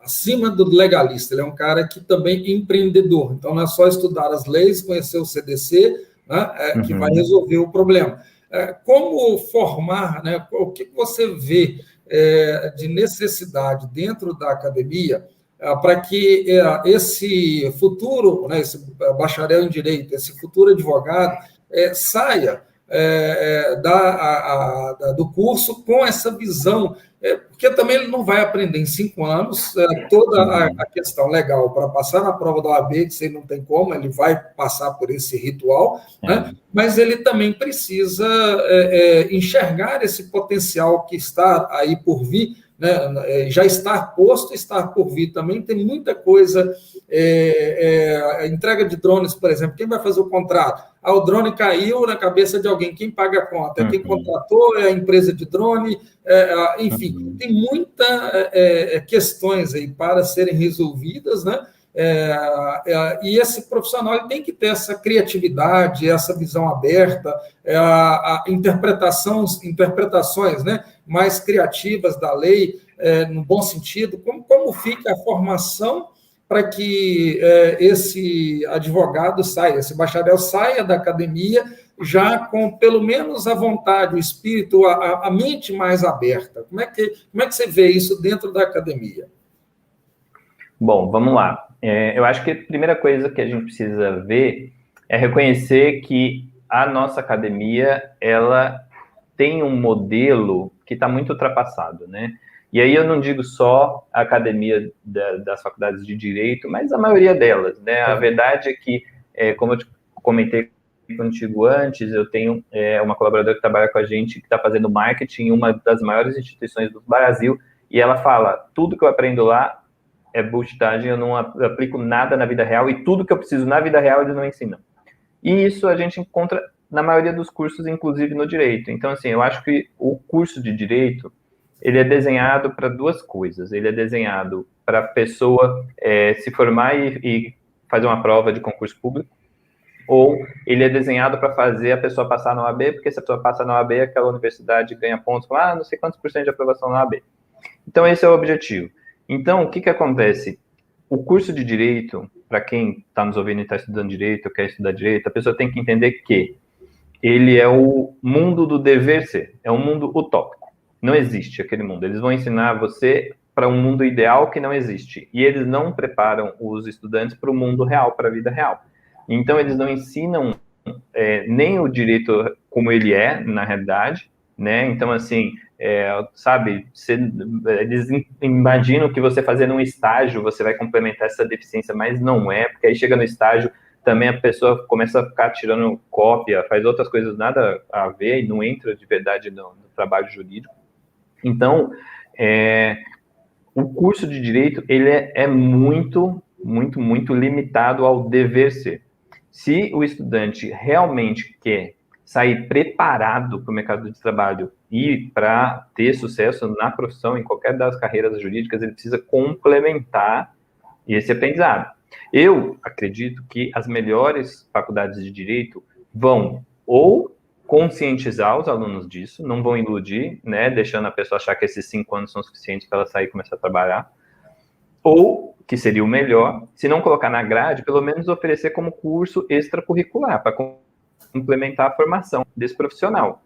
acima do legalista. Ele é um cara que também é empreendedor. Então, não é só estudar as leis, conhecer o CDC, né, que vai resolver o problema. Como formar, né, o que você vê de necessidade dentro da academia para que esse futuro, né, esse bacharel em direito, esse futuro advogado, saia do curso com essa visão, porque também ele não vai aprender em 5 anos toda a questão legal para passar na prova da OAB, que você não tem como, ele vai passar por esse ritual, né? Mas ele também precisa enxergar esse potencial que está aí por vir, né, já estar posto, estar por vir também, tem muita coisa, a entrega de drones, por exemplo, quem vai fazer o contrato? O drone caiu na cabeça de alguém, quem paga a conta? Quem contratou é a empresa de drone, enfim, tem muitas questões aí para serem resolvidas, né? E esse profissional ele tem que ter essa criatividade, essa visão aberta, interpretações, né, mais criativas da lei, no bom sentido. Como fica a formação para que esse advogado saia, esse bacharel saia da academia já com pelo menos a vontade, o espírito, a mente mais aberta? Como é que você vê isso dentro da academia? Bom, vamos lá. Eu acho que a primeira coisa que a gente precisa ver é reconhecer que a nossa academia, ela tem um modelo que está muito ultrapassado, né? E aí eu não digo só a academia das faculdades de Direito, mas a maioria delas, né? A verdade é que, como eu te comentei contigo antes, eu tenho uma colaboradora que trabalha com a gente, que está fazendo marketing em uma das maiores instituições do Brasil, e ela fala, tudo que eu aprendo lá é bullshitagem, eu não aplico nada na vida real, e tudo que eu preciso na vida real eles não ensinam. E isso a gente encontra na maioria dos cursos, inclusive no direito. Então, assim, eu acho que o curso de direito, ele é desenhado para duas coisas. Ele é desenhado para a pessoa se formar e fazer uma prova de concurso público, ou ele é desenhado para fazer a pessoa passar na OAB, porque se a pessoa passa na OAB, aquela universidade ganha pontos, não sei quantos % de aprovação na OAB. Então, esse é o objetivo. Então, o que acontece? O curso de Direito, para quem está nos ouvindo e está estudando Direito, ou quer estudar Direito, a pessoa tem que entender que ele é o mundo do dever ser, é um mundo utópico. Não existe aquele mundo. Eles vão ensinar você para um mundo ideal que não existe. E eles não preparam os estudantes para o mundo real, para a vida real. Então, eles não ensinam nem o direito como ele é, na realidade, né? Então, assim, sabe, eles imaginam que você fazendo um estágio, você vai complementar essa deficiência, mas não é, porque aí chega no estágio, também a pessoa começa a ficar tirando cópia, faz outras coisas nada a ver e não entra de verdade no trabalho jurídico. Então, o curso de Direito, ele é muito, muito, muito limitado ao dever ser. Se o estudante realmente quer sair preparado para o mercado de trabalho e para ter sucesso na profissão, em qualquer das carreiras jurídicas, ele precisa complementar esse aprendizado. Eu acredito que as melhores faculdades de Direito vão ou conscientizar os alunos disso, não vão iludir, né, deixando a pessoa achar que esses 5 anos são suficientes para ela sair e começar a trabalhar, ou, que seria o melhor, se não colocar na grade, pelo menos oferecer como curso extracurricular, para complementar a formação desse profissional.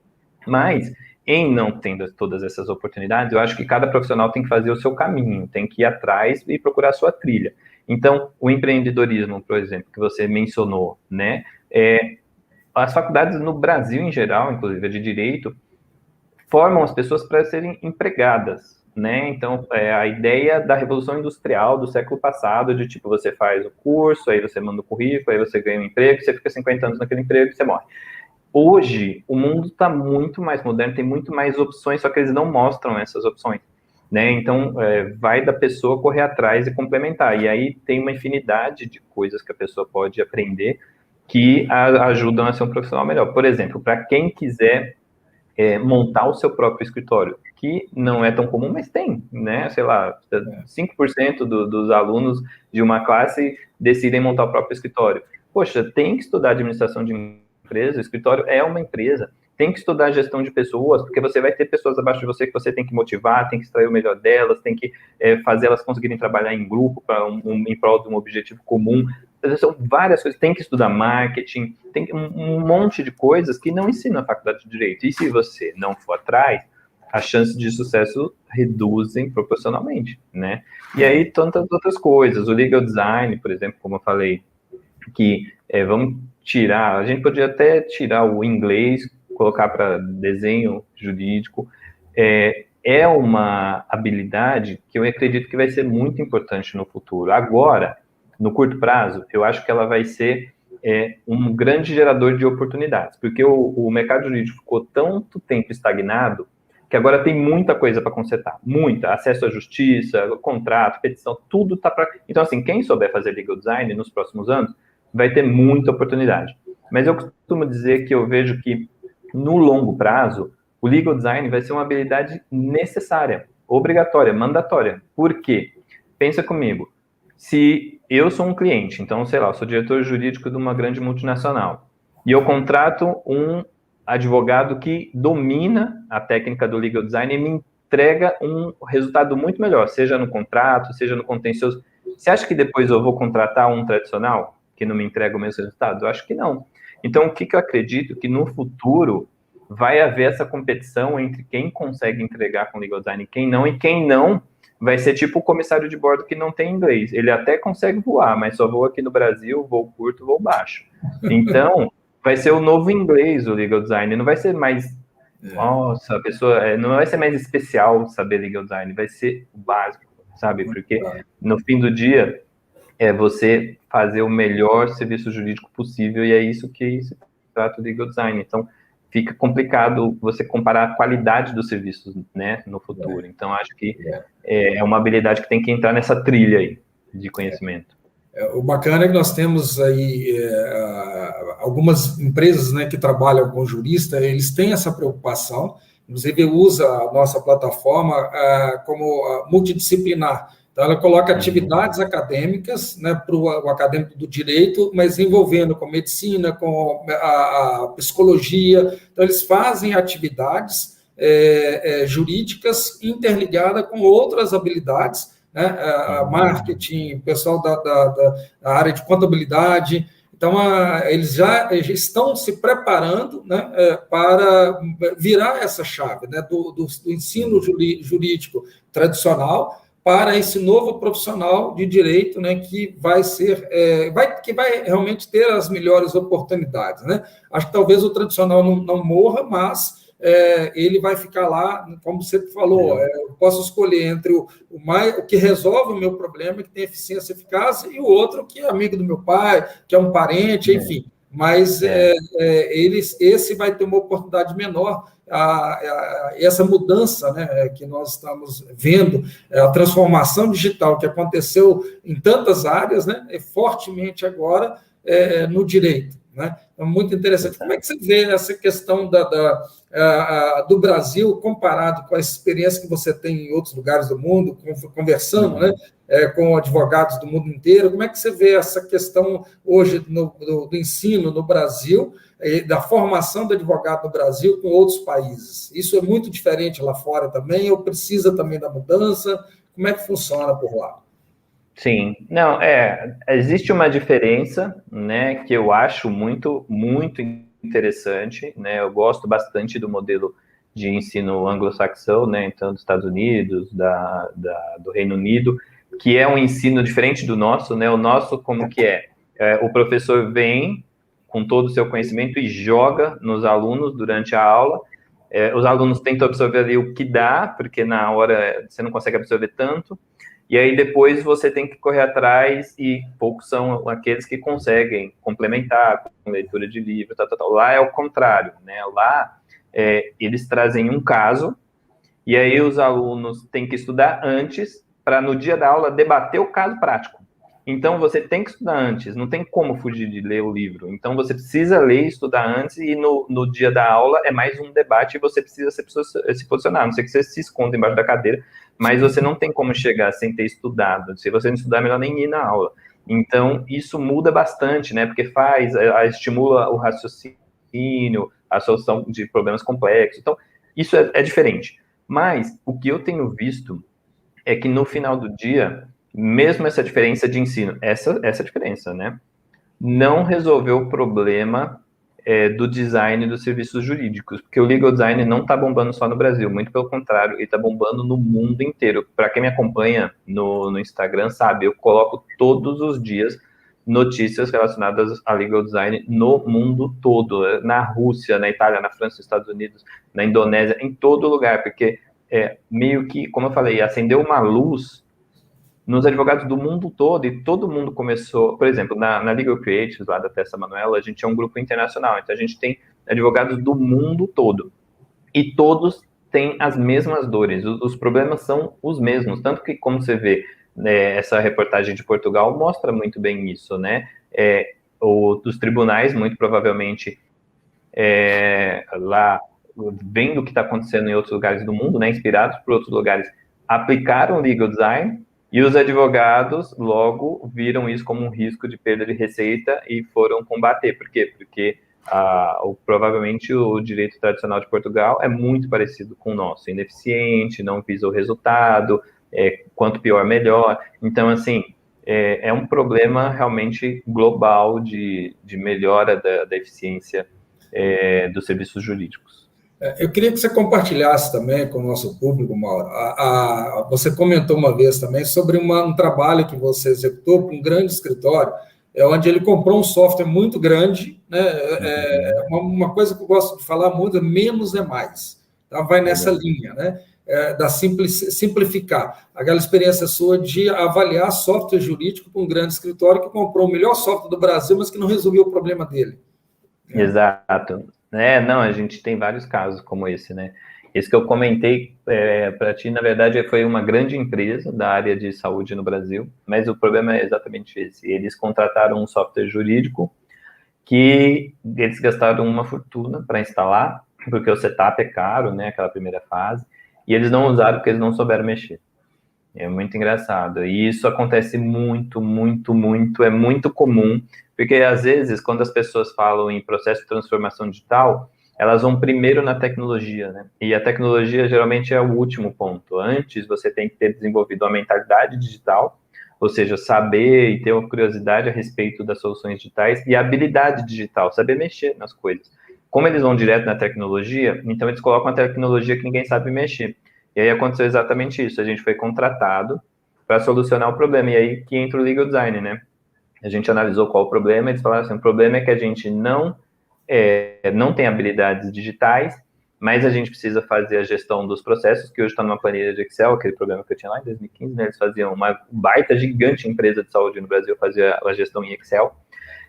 Mas, em não tendo todas essas oportunidades, eu acho que cada profissional tem que fazer o seu caminho, tem que ir atrás e procurar a sua trilha. Então, o empreendedorismo, por exemplo, que você mencionou, né, as faculdades no Brasil em geral, inclusive a de Direito, formam as pessoas para serem empregadas, né? Então, a ideia da Revolução Industrial do século passado, de tipo, você faz o curso, aí você manda o currículo, aí você ganha um emprego, você fica 50 anos naquele emprego e você morre. Hoje, o mundo está muito mais moderno, tem muito mais opções, só que eles não mostram essas opções, né? Então, vai da pessoa correr atrás e complementar. E aí tem uma infinidade de coisas que a pessoa pode aprender que ajudam a ser um profissional melhor. Por exemplo, para quem quiser montar o seu próprio escritório, que não é tão comum, mas tem, né? Sei lá, 5% dos alunos de uma classe decidem montar o próprio escritório. Poxa, tem que estudar administração de empresa, o escritório é uma empresa, tem que estudar gestão de pessoas, porque você vai ter pessoas abaixo de você que você tem que motivar, tem que extrair o melhor delas, tem que fazer elas conseguirem trabalhar em grupo em prol de um objetivo comum. São várias coisas, tem que estudar marketing, tem um monte de coisas que não ensina a faculdade de Direito. E se você não for atrás, as chances de sucesso reduzem proporcionalmente, né? E aí, tantas outras coisas. O legal design, por exemplo, como eu falei, que vamos tirar, a gente podia até tirar o inglês, colocar para desenho jurídico, é uma habilidade que eu acredito que vai ser muito importante no futuro. Agora, no curto prazo, eu acho que ela vai ser um grande gerador de oportunidades, porque o mercado jurídico ficou tanto tempo estagnado que agora tem muita coisa para consertar, muita, acesso à justiça, contrato, petição, tudo tá para... Então, assim, quem souber fazer legal design nos próximos anos, vai ter muita oportunidade. Mas eu costumo dizer que eu vejo que, no longo prazo, o legal design vai ser uma habilidade necessária, obrigatória, mandatória. Por quê? Pensa comigo, se eu sou um cliente, então, sei lá, eu sou diretor jurídico de uma grande multinacional, e eu contrato um advogado que domina a técnica do legal design e me entrega um resultado muito melhor, seja no contrato, seja no contencioso. Você acha que depois eu vou contratar um tradicional que não me entrega o mesmo resultado? Eu acho que não. Então, o que eu acredito? Que no futuro vai haver essa competição entre quem consegue entregar com legal design e quem não vai ser tipo o comissário de bordo que não tem inglês. Ele até consegue voar, mas só voa aqui no Brasil, voo curto, voo baixo. Então, vai ser o novo inglês, o legal design. Não vai ser mais... Nossa, a pessoa... não vai ser mais especial saber legal design. Vai ser o básico, sabe? Porque no fim do dia, é você fazer o melhor serviço jurídico possível e é isso que se trata o legal design. Então, fica complicado você comparar a qualidade dos serviços, né, no futuro. Então, acho que é uma habilidade que tem que entrar nessa trilha aí de conhecimento. O bacana é que nós temos aí algumas empresas, né, que trabalham com jurista, eles têm essa preocupação, inclusive usa a nossa plataforma como multidisciplinar. Então, ela coloca atividades acadêmicas, né, para o acadêmico do direito, mas envolvendo com medicina, com a psicologia. Então, eles fazem atividades jurídicas interligadas com outras habilidades, né, marketing, pessoal da área de contabilidade. Então, eles já estão se preparando, né, para virar essa chave, né, do ensino jurídico tradicional para esse novo profissional de direito, né, que vai ser, que vai realmente ter as melhores oportunidades, né? Acho que talvez o tradicional não morra, mas ele vai ficar lá, como você falou, eu posso escolher entre o que resolve o meu problema, que tem eficiência eficaz, e o outro que é amigo do meu pai, que é um parente, enfim. Mas esse vai ter uma oportunidade menor. Essa mudança, né, que nós estamos vendo, a transformação digital que aconteceu em tantas áreas, né, fortemente agora no direito. Né? É muito interessante. Como é que você vê essa questão do Brasil comparado com a experiência que você tem em outros lugares do mundo, conversando, né, com advogados do mundo inteiro? Como é que você vê essa questão hoje do ensino no Brasil, da formação do advogado no Brasil com outros países? Isso é muito diferente lá fora também, ou precisa também da mudança? Como é que funciona por lá? Sim, não, existe uma diferença, né, que eu acho muito, muito interessante, né, eu gosto bastante do modelo de ensino anglo-saxão, né, então dos Estados Unidos, do Reino Unido, que é um ensino diferente do nosso, né, o nosso como que o professor vem com todo o seu conhecimento e joga nos alunos durante a aula, os alunos tentam absorver ali o que dá, porque na hora você não consegue absorver tanto, e aí depois você tem que correr atrás e poucos são aqueles que conseguem complementar com leitura de livro, tal. Lá é o contrário, né? Lá eles trazem um caso e aí os alunos têm que estudar antes para no dia da aula debater o caso prático. Então, você tem que estudar antes, não tem como fugir de ler o livro. Então, você precisa ler e estudar antes, e no dia da aula é mais um debate e você precisa se posicionar. A não sei que você se esconda embaixo da cadeira, mas você não tem como chegar sem ter estudado. Se você não estudar, é melhor nem ir na aula. Então, isso muda bastante, né? Porque estimula o raciocínio, a solução de problemas complexos. Então, isso é diferente. Mas, o que eu tenho visto é que no final do dia, mesmo essa diferença de ensino, essa diferença, né? Não resolveu o problema do design dos serviços jurídicos, porque o legal design não está bombando só no Brasil, muito pelo contrário, ele está bombando no mundo inteiro. Para quem me acompanha no Instagram, sabe, eu coloco todos os dias notícias relacionadas a legal design no mundo todo, na Rússia, na Itália, na França, nos Estados Unidos, na Indonésia, em todo lugar, porque meio que, como eu falei, acendeu uma luz nos advogados do mundo todo, e todo mundo começou, por exemplo, na Legal Creatives, lá da Tessa Manuela, a gente é um grupo internacional, então a gente tem advogados do mundo todo, e todos têm as mesmas dores, os problemas são os mesmos, tanto que, como você vê, né, essa reportagem de Portugal mostra muito bem isso, né, os tribunais, muito provavelmente, lá, vendo o que está acontecendo em outros lugares do mundo, né, inspirados por outros lugares, aplicaram legal design, e os advogados logo viram isso como um risco de perda de receita e foram combater. Por quê? Porque provavelmente o direito tradicional de Portugal é muito parecido com o nosso, ineficiente, não visa o resultado, quanto pior, melhor. Então, assim, é um problema realmente global de melhora da eficiência dos serviços jurídicos. Eu queria que você compartilhasse também com o nosso público, Mauro. Você comentou uma vez também sobre um trabalho que você executou para um grande escritório, onde ele comprou um software muito grande, né? Uma coisa que eu gosto de falar muito, menos é mais. Tá? Vai nessa linha, né? Da simplificar. Aquela experiência sua de avaliar software jurídico para um grande escritório que comprou o melhor software do Brasil, mas que não resolveu o problema dele. Exato. Não, a gente tem vários casos como esse, né? Esse que eu comentei para ti, na verdade, foi uma grande empresa da área de saúde no Brasil, mas o problema é exatamente esse. Eles contrataram um software jurídico que eles gastaram uma fortuna para instalar, porque o setup é caro, né? Aquela primeira fase, e eles não usaram porque eles não souberam mexer. É muito engraçado. E isso acontece muito, muito, muito, é muito comum, porque às vezes, quando as pessoas falam em processo de transformação digital, elas vão primeiro na tecnologia, né? E a tecnologia geralmente é o último ponto. Antes, você tem que ter desenvolvido uma mentalidade digital, ou seja, saber e ter uma curiosidade a respeito das soluções digitais e a habilidade digital, saber mexer nas coisas. Como eles vão direto na tecnologia, então eles colocam a tecnologia que ninguém sabe mexer. E aí aconteceu exatamente isso, a gente foi contratado para solucionar o problema, e aí que entra o legal design, né? A gente analisou qual o problema, eles falaram assim, o problema é que a gente não tem habilidades digitais, mas a gente precisa fazer a gestão dos processos, que hoje está numa planilha de Excel, aquele problema que eu tinha lá em 2015, né? Eles faziam uma baita, gigante empresa de saúde no Brasil, fazia a gestão em Excel.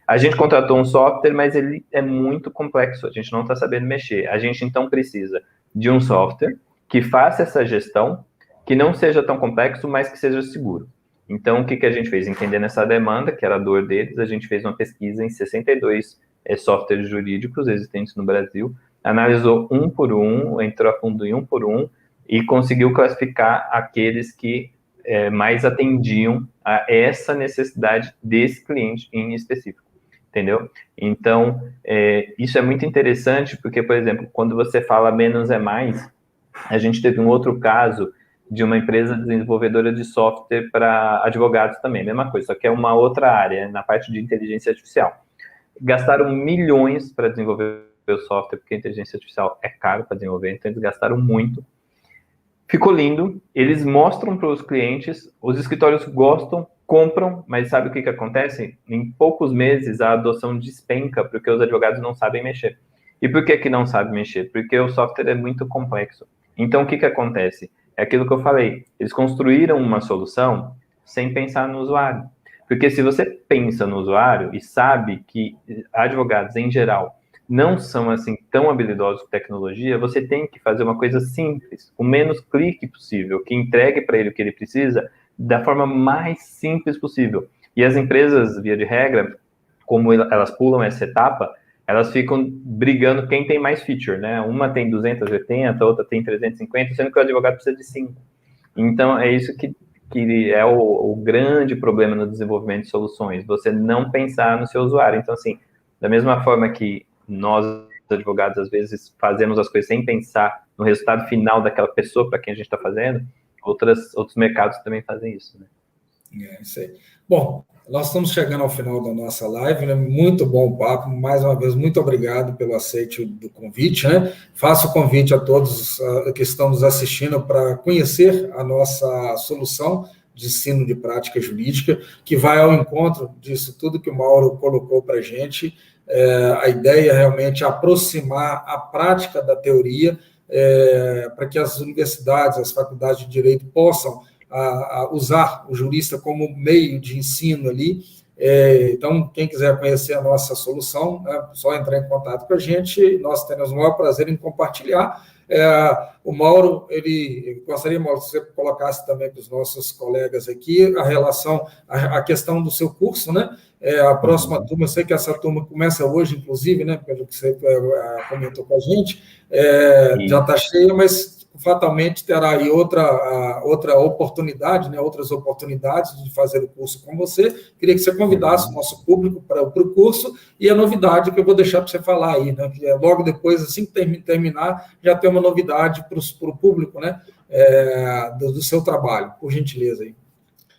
A gente contratou um software, mas ele é muito complexo, a gente não está sabendo mexer. A gente, então, precisa de um software que faça essa gestão, que não seja tão complexo, mas que seja seguro. Então, o que a gente fez? Entendendo essa demanda, que era a dor deles, a gente fez uma pesquisa em 62 softwares jurídicos existentes no Brasil, analisou um por um, entrou a fundo em um por um, e conseguiu classificar aqueles que mais atendiam a essa necessidade desse cliente em específico. Entendeu? Então, isso é muito interessante, porque, por exemplo, quando você fala menos é mais, a gente teve um outro caso de uma empresa desenvolvedora de software para advogados também, mesma coisa, só que é uma outra área, na parte de inteligência artificial. Gastaram milhões para desenvolver o software, porque a inteligência artificial é caro para desenvolver, então eles gastaram muito. Ficou lindo, eles mostram para os clientes, os escritórios gostam, compram, mas sabe o que acontece? Em poucos meses a adoção despenca, porque os advogados não sabem mexer. E por que não sabem mexer? Porque o software é muito complexo. Então, o que acontece? É aquilo que eu falei, eles construíram uma solução sem pensar no usuário. Porque se você pensa no usuário e sabe que advogados, em geral, não são assim tão habilidosos com tecnologia, você tem que fazer uma coisa simples, o menos clique possível, que entregue para ele o que ele precisa da forma mais simples possível. E as empresas, via de regra, como elas pulam essa etapa, elas ficam brigando quem tem mais feature, né? Uma tem 280, outra tem 350, sendo que o advogado precisa de 5. Então, é isso que é o grande problema no desenvolvimento de soluções, você não pensar no seu usuário. Então, assim, da mesma forma que nós, advogados, às vezes fazemos as coisas sem pensar no resultado final daquela pessoa para quem a gente está fazendo, outros mercados também fazem isso, né? É isso aí. Bom, nós estamos chegando ao final da nossa live, né? Muito bom o papo. Mais uma vez, muito obrigado pelo aceite do convite, né? Faço o convite a todos que estão nos assistindo para conhecer a nossa solução de ensino de prática jurídica, que vai ao encontro disso tudo que o Mauro colocou para a gente. A ideia é realmente aproximar a prática da teoria para que as universidades, as faculdades de direito possam a usar o jurista como meio de ensino ali. Então, quem quiser conhecer a nossa solução, é só entrar em contato com a gente, nós teremos o maior prazer em compartilhar. O Mauro, ele gostaria, Mauro, que você colocasse também para os nossos colegas aqui a relação, a questão do seu curso, né? A próxima turma, eu sei que essa turma começa hoje, inclusive, né? Pelo que você comentou com a gente, já está cheia, mas fatalmente terá aí outra oportunidade, né, outras oportunidades de fazer o curso com você. Queria que você convidasse o nosso público para o curso, e a novidade que eu vou deixar para você falar aí, né, que logo depois, assim que terminar, já tem uma novidade para o público, né, do seu trabalho, por gentileza aí.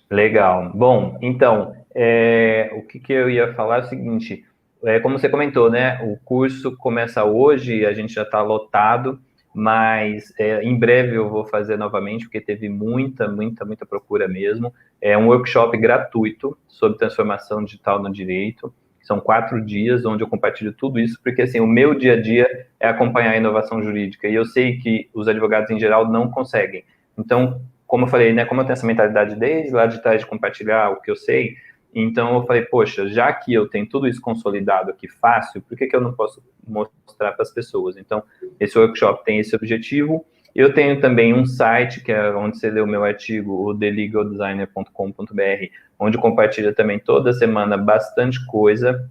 Legal. Bom, então, o que eu ia falar é o seguinte, como você comentou, né, o curso começa hoje, a gente já está lotado, mas em breve eu vou fazer novamente, porque teve muita procura mesmo. É um workshop gratuito sobre transformação digital no direito. São 4 dias, onde eu compartilho tudo isso, porque assim, o meu dia a dia é acompanhar a inovação jurídica, e eu sei que os advogados em geral não conseguem. Então, como eu falei, né, como eu tenho essa mentalidade desde lá de trás de compartilhar o que eu sei, então eu falei, poxa, já que eu tenho tudo isso consolidado aqui fácil, por que eu não posso mostrar para as pessoas? Então, esse workshop tem esse objetivo. Eu tenho também um site, que é onde você lê o meu artigo, o thelegaldesigner.com.br, onde compartilha também toda semana bastante coisa.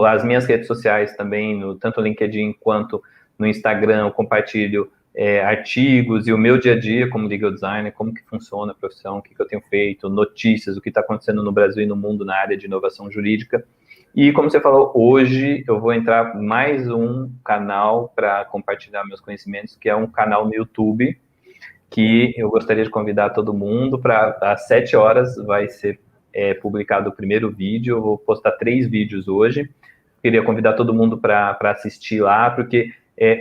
As minhas redes sociais também, tanto no LinkedIn quanto no Instagram, eu compartilho artigos e o meu dia a dia como legal designer, como que funciona a profissão, o que eu tenho feito, notícias, o que está acontecendo no Brasil e no mundo na área de inovação jurídica. E como você falou, hoje eu vou entrar mais um canal para compartilhar meus conhecimentos, que é um canal no YouTube, que eu gostaria de convidar todo mundo para, às 7 horas, vai ser publicado o primeiro vídeo. Eu vou postar 3 vídeos hoje. Queria convidar todo mundo para assistir lá, porque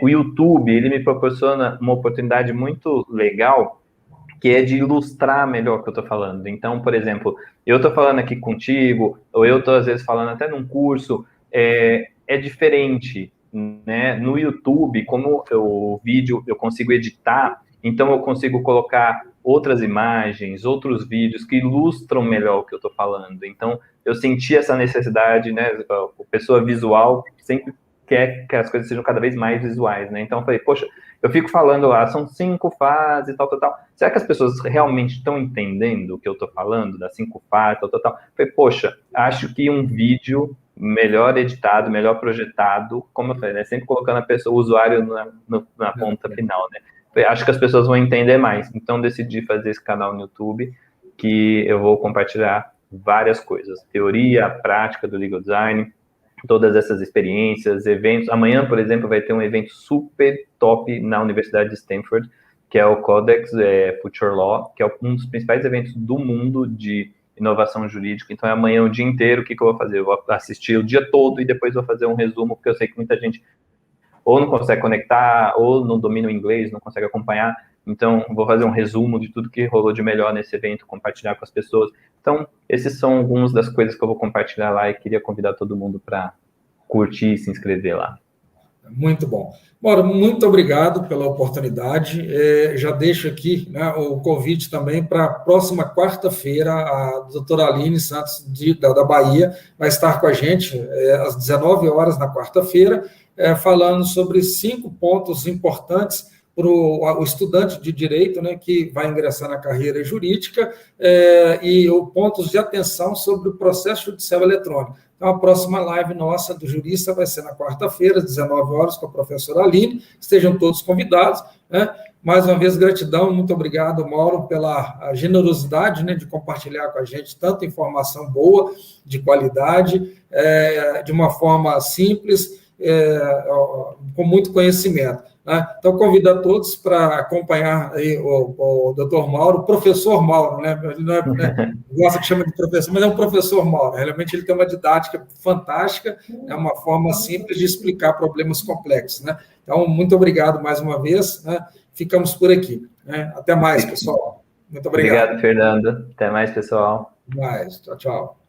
o YouTube, ele me proporciona uma oportunidade muito legal, que é de ilustrar melhor o que eu estou falando. Então, por exemplo, eu estou falando aqui contigo, ou eu estou, às vezes, falando até num curso, é diferente, né? No YouTube, como o vídeo eu consigo editar, então eu consigo colocar outras imagens, outros vídeos que ilustram melhor o que eu estou falando. Então, eu senti essa necessidade, né? A pessoa visual sempre quer que as coisas sejam cada vez mais visuais, né? Então eu falei, poxa, eu fico falando lá, são 5 fases, tal. Será que as pessoas realmente estão entendendo o que eu estou falando, das 5 fases, tal? Eu falei, poxa, acho que um vídeo melhor editado, melhor projetado, como eu falei, né? Sempre colocando a pessoa, o usuário na ponta final, né? Falei, acho que as pessoas vão entender mais. Então decidi fazer esse canal no YouTube, que eu vou compartilhar várias coisas, teoria, prática do legal design, todas essas experiências, eventos. Amanhã, por exemplo, vai ter um evento super top na Universidade de Stanford, que é o Codex Future Law, que é um dos principais eventos do mundo de inovação jurídica. Então, amanhã o dia inteiro, o que eu vou fazer? Eu vou assistir o dia todo e depois vou fazer um resumo, porque eu sei que muita gente ou não consegue conectar, ou não domina o inglês, não consegue acompanhar. Então, vou fazer um resumo de tudo que rolou de melhor nesse evento, compartilhar com as pessoas. Então, esses são algumas das coisas que eu vou compartilhar lá e queria convidar todo mundo para curtir e se inscrever lá. Muito bom. Mauro, muito obrigado pela oportunidade. Já deixo aqui, né, o convite também para a próxima quarta-feira. A doutora Aline Santos, da Bahia, vai estar com a gente às 19 horas na quarta-feira, falando sobre 5 pontos importantes para o estudante de direito, né, que vai ingressar na carreira jurídica, e pontos de atenção sobre o processo judicial eletrônico. Então, a próxima live nossa do jurista vai ser na quarta-feira, às 19 horas, com a professora Aline. Estejam todos convidados, né? Mais uma vez, gratidão, muito obrigado, Mauro, pela generosidade, né, de compartilhar com a gente tanta informação boa, de qualidade, de uma forma simples, com muito conhecimento. Né? Então, convido a todos para acompanhar aí o doutor Mauro, o professor Mauro, né? Ele não gosta que chama de professor, mas é um professor Mauro. Realmente ele tem uma didática fantástica, é uma forma simples de explicar problemas complexos. Né? Então, muito obrigado mais uma vez, né? Ficamos por aqui. Né? Até mais, pessoal. Muito obrigado. Obrigado, Fernando. Até mais, pessoal. Até mais. Tchau, tchau.